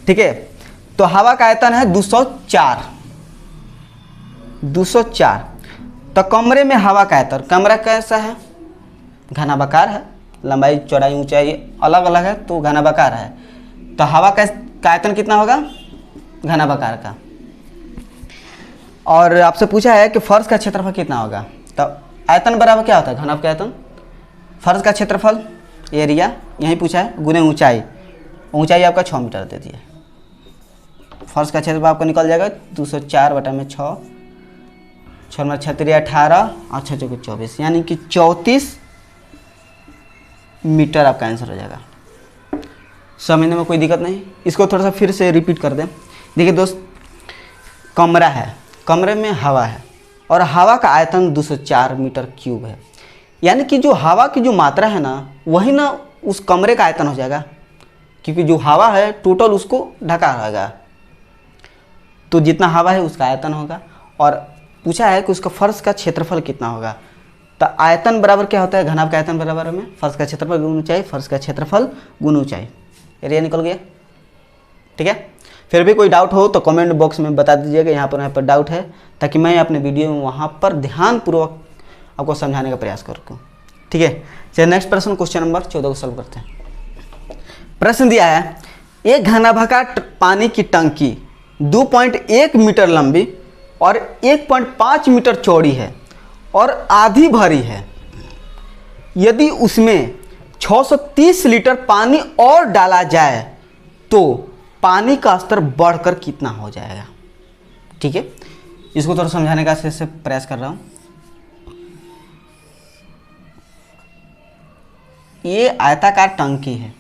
ठीक है, तो हवा का आयतन है 204। तो कमरे में हवा का आयतन, कमरा कैसा है? घनाभाकार है, लंबाई चौड़ाई ऊंचाई अलग अलग है तो घनाभाकार है। तो हवा का आयतन कितना होगा? घनाभाकार का। और आपसे पूछा है कि फर्श का क्षेत्रफल कितना होगा। तो आयतन बराबर क्या होता है? घनाभ का आयतन, फर्श का क्षेत्रफल एरिया, यही पूछा है, गुने ऊंचाई। ऊंचाई आपका 6 मीटर दे दिया। फर्श का क्षेत्रफल आपका निकल जाएगा 204 बटा में 6, 6 में 36 18 और 6 चौके 24, यानी कि 34 मीटर आपका आंसर हो जाएगा। समझने में कोई दिक्कत नहीं। इसको थोड़ा सा फिर से रिपीट कर दें। देखिए दोस्त, कमरा है, कमरे में हवा है और हवा का आयतन 204 मीटर क्यूब है, यानी कि जो हवा की जो मात्रा है ना वही ना उस कमरे का आयतन हो जाएगा, क्योंकि जो हवा है टोटल उसको ढका रहेगा, तो जितना हवा है उसका आयतन होगा। और पूछा है कि उसका फर्श का क्षेत्रफल कितना होगा। तो आयतन बराबर क्या होता है? घनाभ का आयतन बराबर हमें फर्श का क्षेत्रफल गुण ऊंचाई, फर्श का क्षेत्रफल गुण ऊंचाई। एरिया निकल गया। ठीक है, फिर भी कोई डाउट हो तो कमेंट बॉक्स में बता दीजिएगा यहाँ पर डाउट है, ताकि मैं अपने वीडियो में वहाँ पर ध्यानपूर्वक आपको समझाने का प्रयास करूँ। ठीक है, चलिए नेक्स्ट प्रश्न क्वेश्चन नंबर 14 को सॉल्व करते हैं। प्रश्न दिया है एक घनाभाकार पानी की टंकी 2.1 मीटर लंबी और 1.5 मीटर चौड़ी है और आधी भरी है। यदि उसमें 630 लीटर पानी और डाला जाए तो पानी का स्तर बढ़कर कितना हो जाएगा। ठीक है, इसको थोड़ा समझाने का से प्रयास कर रहा हूं। ये आयताकार टंकी है,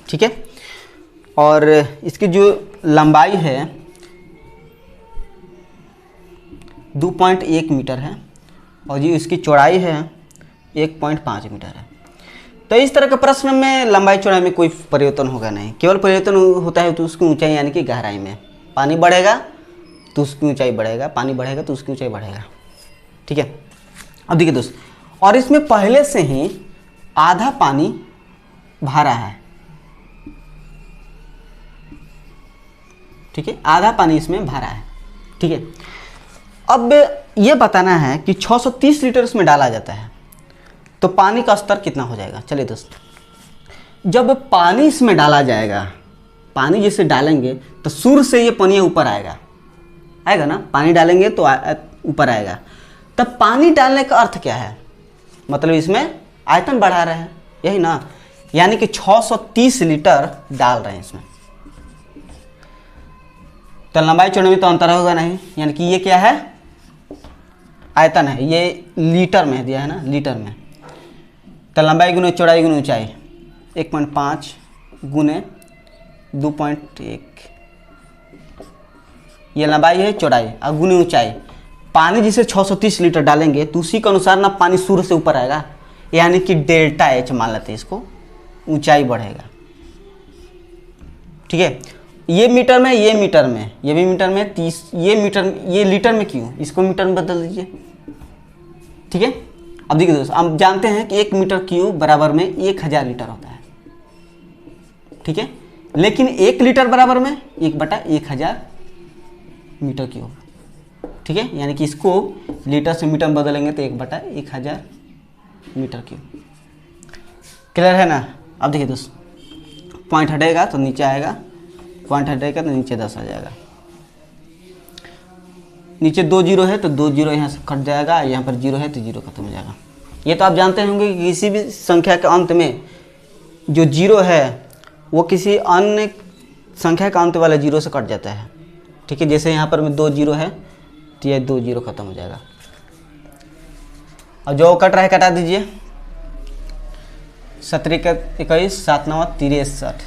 ठीक है, और इसकी जो लंबाई है 2.1 मीटर है और जी इसकी चौड़ाई है 1.5 मीटर है। तो इस तरह के प्रश्न में लंबाई चौड़ाई में कोई परिवर्तन होगा नहीं, केवल परिवर्तन होता है तो उसकी ऊंचाई यानी कि गहराई में। पानी बढ़ेगा तो उसकी ऊंचाई बढ़ेगा, पानी बढ़ेगा तो उसकी ऊंचाई बढ़ेगा। ठीक है, अब देखिए दोस्त, और इसमें पहले से ही आधा पानी भरा है। ठीक है, आधा पानी इसमें भरा है। ठीक है, अब ये बताना है कि 630 लीटर इसमें डाला जाता है तो पानी का स्तर कितना हो जाएगा। चलिए दोस्त, जब पानी इसमें डाला जाएगा, पानी जैसे डालेंगे तो सूर्य से ये पानी ऊपर आएगा ना, पानी डालेंगे तो ऊपर आएगा। तब पानी डालने का अर्थ क्या है? मतलब इसमें आयतन बढ़ा रहे हैं, यही ना, यानी कि 630 लीटर डाल रहे हैं इसमें। तो लंबाई चौड़ाई में तो अंतर होगा नहीं, यानी कि ये क्या है? आयतन है, ये लीटर में दिया है ना, लीटर में। तो लंबाई गुने चौड़ाई गुने ऊंचाई 1.5 गुने 2.1, ये लंबाई है, चौड़ाई और गुने ऊंचाई। पानी जिसे 630 लीटर डालेंगे तो उसी के अनुसार ना पानी सूर्य से ऊपर आएगा, यानी कि डेल्टा एच मान लेते हैं इसको, ऊंचाई बढ़ेगा। ठीक है, ये मीटर में, ये मीटर में, ये भी मीटर में, 30, ये मीटर, ये लीटर में क्यों? इसको मीटर में बदल दीजिए। ठीक है, अब देखिए दोस्तों, हम जानते हैं कि 1 मीटर क्यूब बराबर में 1000 लीटर होता है। ठीक है, लेकिन 1 लीटर बराबर में 1/1000 मीटर क्यूब। ठीक है, यानी कि इसको लीटर से मीटर में बदलेंगे तो 1/1000 मीटर क्यूब। क्लियर है ना? अब देखिए दोस्त, पॉइंट हटेगा तो नीचे आएगा, पॉइंट हटेगा तो नीचे 10 आ जाएगा। नीचे 2 जीरो है तो 2 जीरो यहाँ से कट जाएगा, यहाँ पर जीरो है तो जीरो खत्म हो जाएगा। ये तो आप जानते होंगे कि किसी भी संख्या के अंत में जो जीरो है वो किसी अन्य संख्या के अंत वाले जीरो से कट जाता है। ठीक है, जैसे यहाँ पर में 2 जीरो है तो ये 2 जीरो खत्म हो जाएगा। और जो कट रहा है कटा दीजिए। 17 का 21, 7 9 63,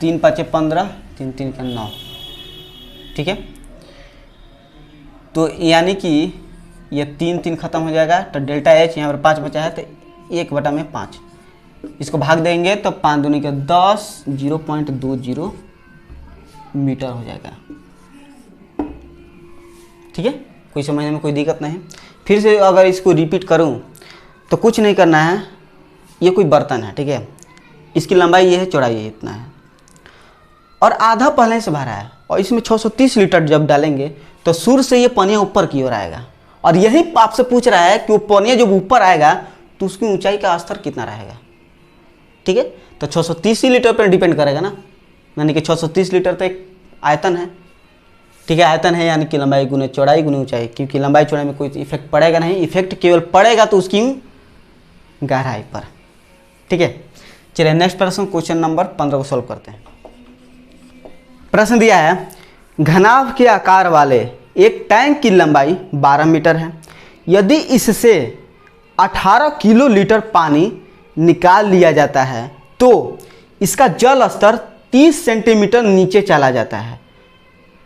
3 5 15, 3 3 का 9। ठीक है, तो यानी कि ये 3 3 खत्म हो जाएगा, तो डेल्टा एच यहाँ पर 5 बचा है तो 1/5 इसको भाग देंगे तो 5 दूनी के 10, 0.20 मीटर हो जाएगा। ठीक है, कोई समझने में कोई दिक्कत नहीं। फिर से अगर इसको रिपीट करूं तो कुछ नहीं करना है। ये कोई बर्तन है, ठीक है, इसकी लंबाई ये है, चौड़ाई ये इतना है और आधा पहले से भरा है और इसमें 630 लीटर जब डालेंगे तो सूर्य से ये पनिया ऊपर की ओर आएगा और यही आपसे पूछ रहा है कि वो पनिया जब ऊपर आएगा तो उसकी ऊंचाई का स्तर कितना रहेगा। ठीक है, तो 630 लीटर पर डिपेंड करेगा ना, यानी कि 630 लीटर तो एक आयतन है। ठीक है, आयतन है यानी कि लंबाई गुने चौड़ाई गुने ऊंचाई, क्योंकि लंबाई चौड़ाई में कोई इफेक्ट पड़ेगा नहीं, इफेक्ट केवल पड़ेगा तो उसकी गहराई पर। ठीक है, चलिए नेक्स्ट प्रश्न, क्वेश्चन नंबर 15 को सॉल्व करते हैं। प्रश्न दिया है, घनाभ के आकार वाले एक टैंक की लंबाई 12 मीटर है। यदि इससे 18 किलो लीटर पानी निकाल लिया जाता है तो इसका जल स्तर 30 सेंटीमीटर नीचे चला जाता है।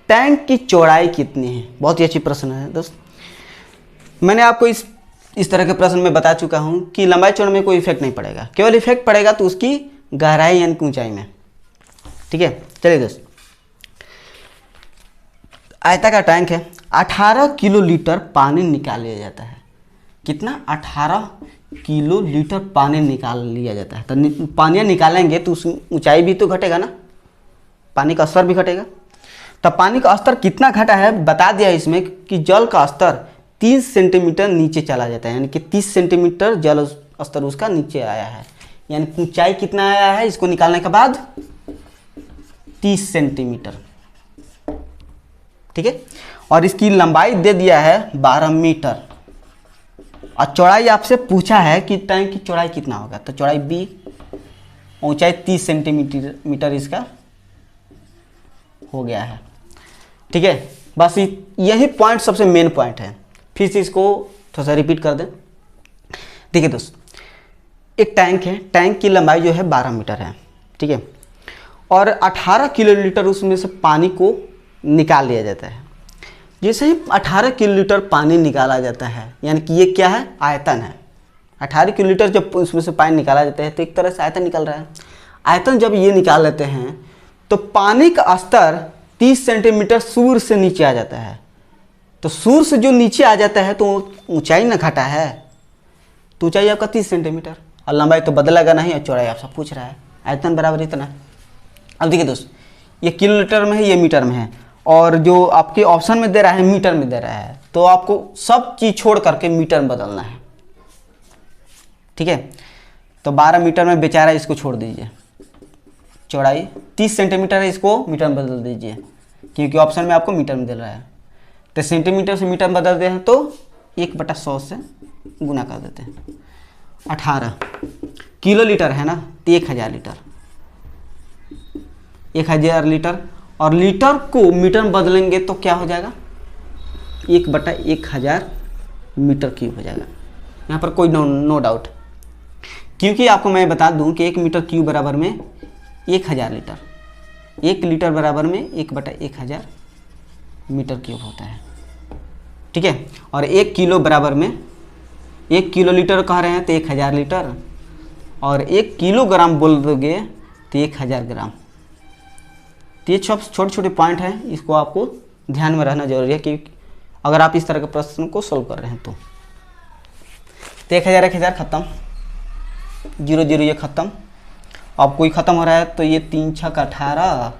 टैंक की चौड़ाई कितनी है? बहुत ही अच्छी प्रश्न है दोस्त। मैंने आपको इस तरह के प्रश्न में बता चुका हूं कि लंबाई चौड़ाई में कोई इफेक्ट नहीं पड़ेगा, केवल इफेक्ट पड़ेगा तो उसकी गहराई यानी कि ऊंचाई में। ठीक है, चलिए दोस्त, आयताकार टैंक है, 18 किलो लीटर पानी निकाल लिया जाता है। कितना? 18 किलो लीटर पानी निकाल लिया जाता है। तो पानी निकालेंगे तो उस ऊंचाई भी तो घटेगा ना, पानी का स्तर भी घटेगा। तो पानी का स्तर कितना घटा है बता दिया इसमें कि जल का स्तर 30 सेंटीमीटर नीचे चला जाता है, यानी कि 30 सेंटीमीटर जल स्तर उसका नीचे आया है। यानी ऊंचाई कितना आया है इसको निकालने के बाद? 30 सेंटीमीटर। ठीक है, और इसकी लंबाई दे दिया है 12 मीटर और चौड़ाई आपसे पूछा है कि टैंक की चौड़ाई कितना होगा, तो चौड़ाई बी, ऊंचाई 30 सेंटीमीटर इसका हो गया है। ठीक है, बस यही पॉइंट सबसे मेन पॉइंट है। फिर से इसको थोड़ा सा रिपीट कर दें। देखिए दोस्त, एक टैंक है, टैंक की लंबाई जो है 12 मीटर है। ठीक है, और 18 किलो लीटर उसमें से पानी को निकाल लिया जाता है। जैसे ही 18 किलो लीटर पानी निकाला जाता है, यानी कि ये क्या है? आयतन है। 18 किलो लीटर जब उसमें से पानी निकाला जाता है तो एक तरह से आयतन निकल रहा है। आयतन जब ये निकाल लेते हैं तो पानी का स्तर 30 सेंटीमीटर सूर्य से नीचे आ जाता है। तो सूर्य से जो नीचे आ जाता है तो ऊंचाई ना घटा है, तो ऊंचाई आपका 30 सेंटीमीटर और लंबाई तो बदलेगा नहीं और चौड़ाई आपसे पूछ रहा है, आयतन बराबर इतना। अब देखिए दोस्त, ये किलो लीटर में है, ये मीटर में है और जो आपके ऑप्शन में दे रहा है मीटर में दे रहा है, तो आपको सब चीज़ छोड़ करके मीटर में बदलना है। ठीक है, तो 12 मीटर में बेचारा इसको छोड़ दीजिए, चौड़ाई 30 सेंटीमीटर है, इसको मीटर में बदल दीजिए क्योंकि ऑप्शन में आपको मीटर में दे रहा है। तो सेंटीमीटर से मीटर में बदलते हैं तो 1/100 से गुना कर देते हैं। 18 किलो लीटर है ना, तो 1000 लीटर, 1000 लीटर और लीटर को मीटर में बदलेंगे तो क्या हो जाएगा? 1/1000 मीटर क्यूब हो जाएगा। यहाँ पर कोई नो डाउट, क्योंकि आपको मैं बता दूं कि 1 मीटर क्यूब बराबर में 1000 लीटर, 1 लीटर बराबर में 1/1000 मीटर क्यूब होता है। ठीक है, और 1 किलो बराबर में 1 किलो लीटर कह रहे हैं तो 1000 लीटर और 1 किलोग्राम बोल दोगे तो 1000 ग्राम। तो ये छोटे छोटे पॉइंट हैं, इसको आपको ध्यान में रहना जरूरी है कि अगर आप इस तरह के प्रश्न को सोल्व कर रहे हैं तो 1000 खत्म, 0 0 ये खत्म। अब कोई ख़त्म हो रहा है तो ये 3 6 18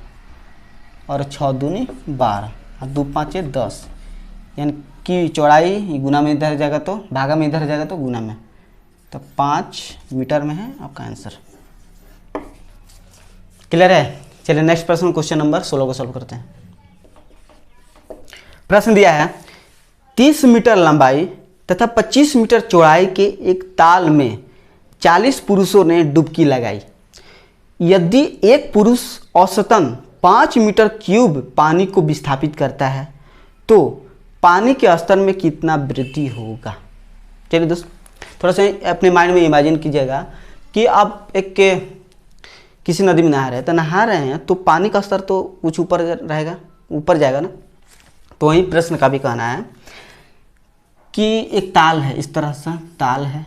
और 6 दूनी 12 और 2 5 10, यानी कि चौड़ाई गुना में इधर जाएगा तो भागा में इधर जाएगा तो गुना में, तो 5 मीटर में है आपका आंसर। क्लियर है? चलिए नेक्स्ट प्रश्न, क्वेश्चन नंबर 16 को सॉल्व करते हैं। प्रश्न दिया है, 30 मीटर लंबाई तथा 25 मीटर चौड़ाई के एक ताल में 40 पुरुषों ने डुबकी लगाई। यदि एक पुरुष औसतन 5 मीटर क्यूब पानी को विस्थापित करता है तो पानी के स्तर में कितना वृद्धि होगा। चलिए दोस्त, थोड़ा सा अपने माइंड में इमेजिन कीजिएगा कि आप किसी नदी में नहा रहे हैं, तो नहा रहे हैं तो पानी का स्तर तो कुछ ऊपर रहेगा, ऊपर जाएगा ना। तो वही प्रश्न का भी कहना है कि एक ताल है, इस तरह से ताल है,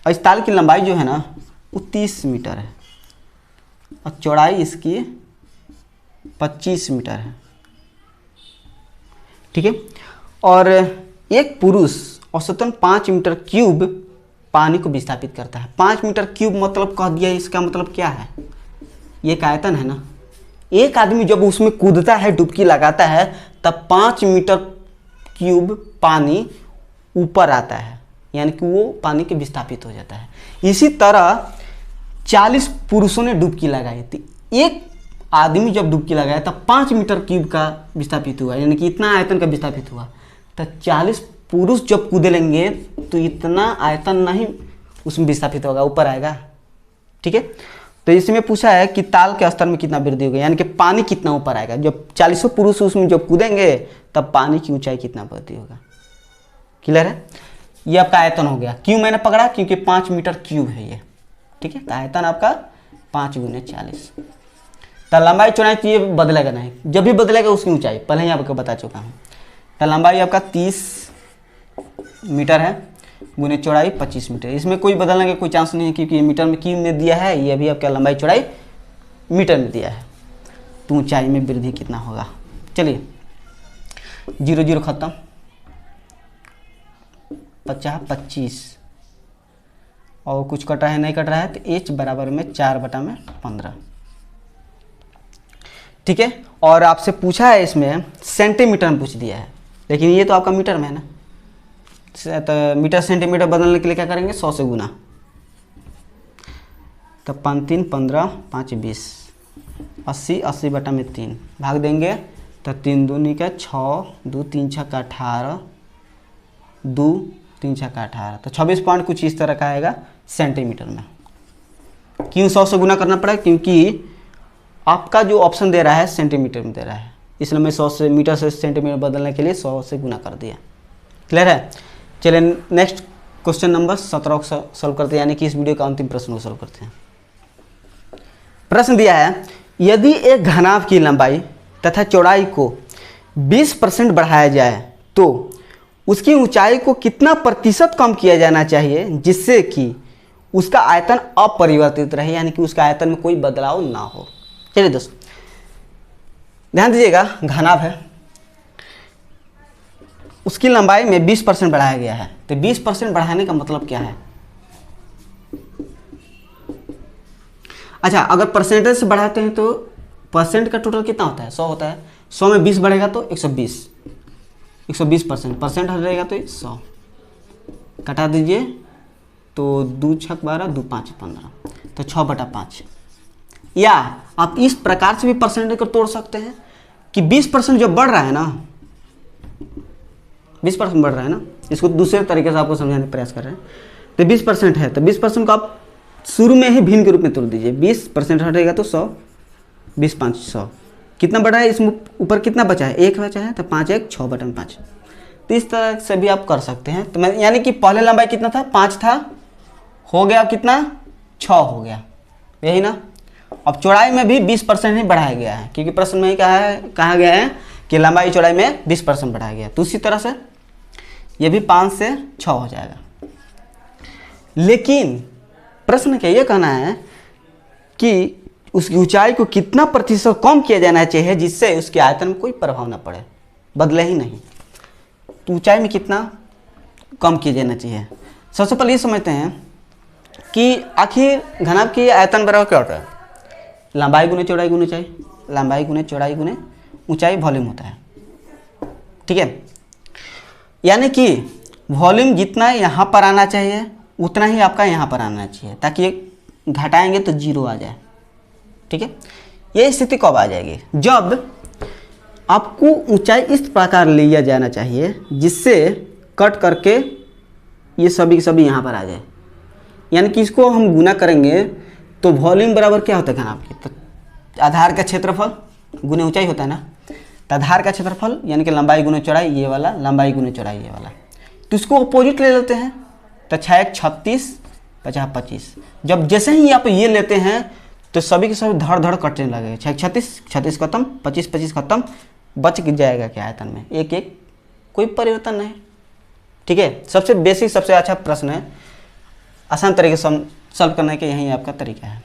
और इस ताल की लंबाई जो है ना वो 30 मीटर है और चौड़ाई इसकी 25 मीटर है। ठीक है, और एक पुरुष औसतन 5 मीटर क्यूब पानी को विस्थापित करता है। 5 मीटर क्यूब मतलब कह दिया, इसका मतलब क्या है, ये एक आयतन है ना। एक आदमी जब उसमें कूदता है, डुबकी लगाता है, तब 5 मीटर क्यूब पानी ऊपर आता है, यानी कि वो पानी के विस्थापित हो जाता है। इसी तरह 40 पुरुषों ने डुबकी लगाई थी, एक आदमी जब डुबकी लगाया तब 5 मीटर क्यूब का विस्थापित हुआ, यानी कि इतना आयतन का विस्थापित हुआ। तो 40 पुरुष जब कूदेंगे तो इतना आयतन नहीं उसमें विस्थापित होगा, ऊपर आएगा। ठीक है, तो इसमें पूछा है कि ताल के स्तर में कितना वृद्धि होगी, यानी कि पानी कितना ऊपर आएगा। जब 40 पुरुष उसमें जब कूदेंगे तब पानी की ऊंचाई कितना वृद्धि होगा। क्लियर है, ये आपका आयतन हो गया। क्यों मैंने पकड़ा, क्योंकि 5 मीटर क्यूब है ये। ठीक है, तो आयतन आपका 5 × 40। तो लंबाई चौड़ाई तो ये बदलेगा नहीं, जब भी बदलेगा उसकी ऊंचाई पहले ही आपको बता चुका हूँ। तो लंबाई आपका 30 मीटर है गुने चौड़ाई 25 मीटर। इसमें कोई बदलने का कोई चांस नहीं है, क्योंकि मीटर में क्यूब में दिया है, ये भी आपका लंबाई चौड़ाई मीटर में दिया है। तो ऊंचाई में वृद्धि कितना होगा। चलिए 0 0 खत्म, 50 25 और कुछ कट रहा है नहीं कट रहा है, तो h बराबर में 4/15। ठीक है, और आपसे पूछा है इसमें सेंटीमीटर में पूछ दिया है, लेकिन ये तो आपका मीटर में है ना। तो मीटर सेंटीमीटर बदलने के लिए क्या करेंगे, 100 से गुना। तो 5 3 15 5 20 80 80/3 भाग देंगे तो 3 दूनी का 6 2 3 6 का 18 2 3 6 का 18, तो 26 पॉइंट कुछ इस तरह का आएगा सेंटीमीटर में। क्यों 100 से गुना करना पड़ा, क्योंकि आपका जो ऑप्शन दे रहा है सेंटीमीटर में दे रहा है, इसलिए मैं 100 से मीटर से सेंटीमीटर बदलने के लिए 100 से गुना कर दिया। क्लियर है। चलिए नेक्स्ट क्वेश्चन नंबर 17 को सॉल्व करते हैं, यानी कि इस वीडियो का अंतिम प्रश्न को सॉल्व करते हैं। प्रश्न दिया है, यदि एक घनाभ की लंबाई तथा चौड़ाई को 20% बढ़ाया जाए तो उसकी ऊंचाई को कितना प्रतिशत कम किया जाना चाहिए जिससे कि उसका आयतन अपरिवर्तित रहे, यानी कि उसका आयतन में कोई बदलाव ना हो। चलिए दोस्तों ध्यान दीजिएगा, घनाभ है, उसकी लंबाई में 20% बढ़ाया गया है। तो 20% बढ़ाने का मतलब क्या है। अच्छा, अगर परसेंटेज से बढ़ाते हैं तो परसेंट का टोटल कितना होता है, 100 होता है। 100 में 20 बढ़ेगा तो 120, 120%। परसेंट हटेगा तो 100, कटा दीजिए तो 2 6 12 2 5 15, तो 6/5। या आप इस प्रकार से भी परसेंटेज को तोड़ सकते हैं कि 20% जब बढ़ रहा है ना, 20% बढ़ रहा है ना, इसको दूसरे तरीके से आपको समझाने का प्रयास कर रहे हैं। तो 20% है तो 20% को आप शुरू में ही भिन्न के रूप में तोड़ दीजिए। 20% हटेगा तो 100, 20 5 100, कितना बढ़ा है, इसमें ऊपर कितना बचा है, 1 बचा है, तो 5 1 6/5। तो इस तरह से भी आप कर सकते हैं। तो मैं यानी कि पहले लंबाई कितना था, 5 था, हो गया कितना, 6 हो गया, यही ना। अब चौड़ाई में भी 20% ही बढ़ाया गया है, क्योंकि प्रश्न में ही कहा गया है कि लंबाई चौड़ाई में 20% बढ़ाया गया। तो उसी तरह से ये भी 5 से 6 हो जाएगा। लेकिन प्रश्न क्या ये कहना है कि उसकी ऊंचाई को कितना प्रतिशत कम किया जाना चाहिए जिससे उसके आयतन में कोई प्रभाव ना पड़े, बदले ही नहीं। तो ऊंचाई में कितना कम किया जाना चाहिए। सबसे पहले ये समझते हैं कि आखिर घनाभ की आयतन बराबर क्या होता है, लंबाई गुने चौड़ाई गुने ऊंचाई, लंबाई गुने चौड़ाई गुने ऊंचाई वॉल्यूम होता है। ठीक है, यानी कि वॉल्यूम जितना यहाँ पर आना चाहिए उतना ही आपका यहाँ पर आना चाहिए, ताकि ये घटाएंगे तो 0 आ जाए। ठीक है, ये स्थिति कब आ जाएगी, जब आपको ऊंचाई इस प्रकार लिया जाना चाहिए जिससे कट करके ये सभी के सभी यहाँ पर आ जाए। यानी कि इसको हम गुना करेंगे तो वॉल्यूम बराबर क्या होता है खाना आपकी, तो आधार का क्षेत्रफल गुने ऊंचाई होता है ना, तो आधार का क्षेत्रफल यानी कि लंबाई गुने चौड़ाई ये वाला, लंबाई गुने चौड़ाई ये वाला, तो इसको अपोजिट ले लेते हैं। तो 6 36 50 25। जब जैसे ही आप ये लेते हैं तो सभी के सभी धड़ धड़ कटने लगेगा। 6 36 36 खत्म, 25 25 खत्म, बच जाएगा क्या आयतन में, एक एक, कोई परिवर्तन नहीं। ठीक है, सबसे बेसिक सबसे अच्छा प्रश्न है, आसान तरीके से सॉल्व करने के यही आपका तरीका है।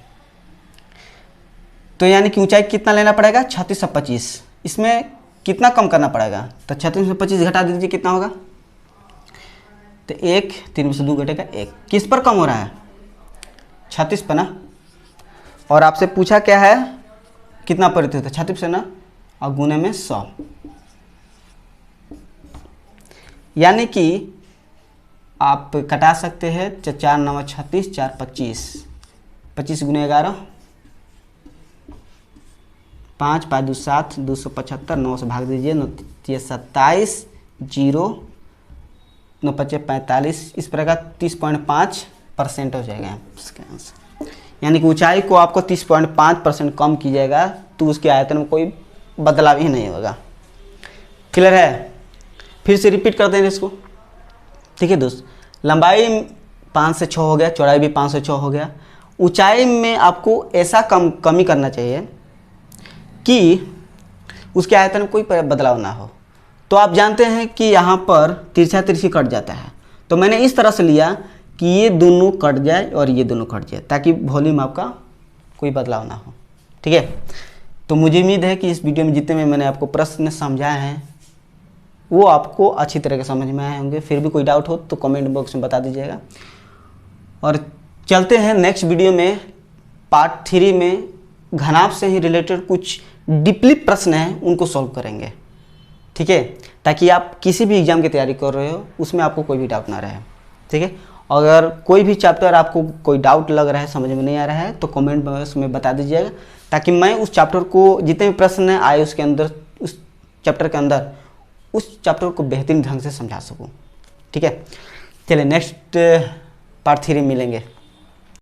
तो यानी कि ऊंचाई कितना लेना पड़ेगा, 36 और 25, इसमें कितना कम करना पड़ेगा, तो 36 में 25 घटा दीजिए, कितना होगा, तो 1, 3 में से 2 घटेगा 1। किस पर कम हो रहा है, 36 पर ना, और आपसे पूछा क्या है, कितना परिवर्तित है, 36 से ना, और गुने में 100, यानी कि आप कटा सकते हैं 4 9 36, 4 25, 25 गुने 11, 5 5 2 7, 275, 9 से भाग दीजिए, 9 27, 0 9 5 45, इस प्रकार 30.5% हो जाएगा इसका आंसर। यानी कि ऊंचाई को आपको 30.5% कम कीजिएगा तो उसके आयतन में कोई बदलाव ही नहीं होगा। क्लियर है, फिर से रिपीट करते हैं इसको। ठीक है दोस्त, लंबाई 5 से 6 हो गया, चौड़ाई भी 5 से 6 हो गया, ऊंचाई में आपको ऐसा कमी करना चाहिए कि उसके आयतन में कोई बदलाव ना हो। तो आप जानते हैं कि यहाँ पर तिरछा तिरछी कट जाता है, तो मैंने इस तरह से लिया कि ये दोनों कट जाए और ये दोनों कट जाए ताकि वॉल्यूम आपका कोई बदलाव ना हो। ठीक है, तो मुझे उम्मीद है कि इस वीडियो में जितने में मैंने आपको प्रश्न समझाए हैं वो आपको अच्छी तरह के समझ में आए होंगे। फिर भी कोई डाउट हो तो कमेंट बॉक्स में बता दीजिएगा। और चलते हैं नेक्स्ट वीडियो में, पार्ट 3 में घनाभ से ही रिलेटेड कुछ डीपली प्रश्न हैं उनको सॉल्व करेंगे। ठीक है, ताकि आप किसी भी एग्जाम की तैयारी कर रहे हो उसमें आपको कोई भी डाउट ना रहे। ठीक है, अगर कोई भी चैप्टर आपको कोई डाउट लग रहा है, समझ में नहीं आ रहा है, तो कमेंट बॉक्स में बता दीजिएगा ताकि मैं उस चैप्टर को, जितने भी प्रश्न आए उसके अंदर, उस चैप्टर के अंदर उस चैप्टर को बेहतरीन ढंग से समझा सकूं। ठीक है, चलिए नेक्स्ट पार्ट 3 मिलेंगे।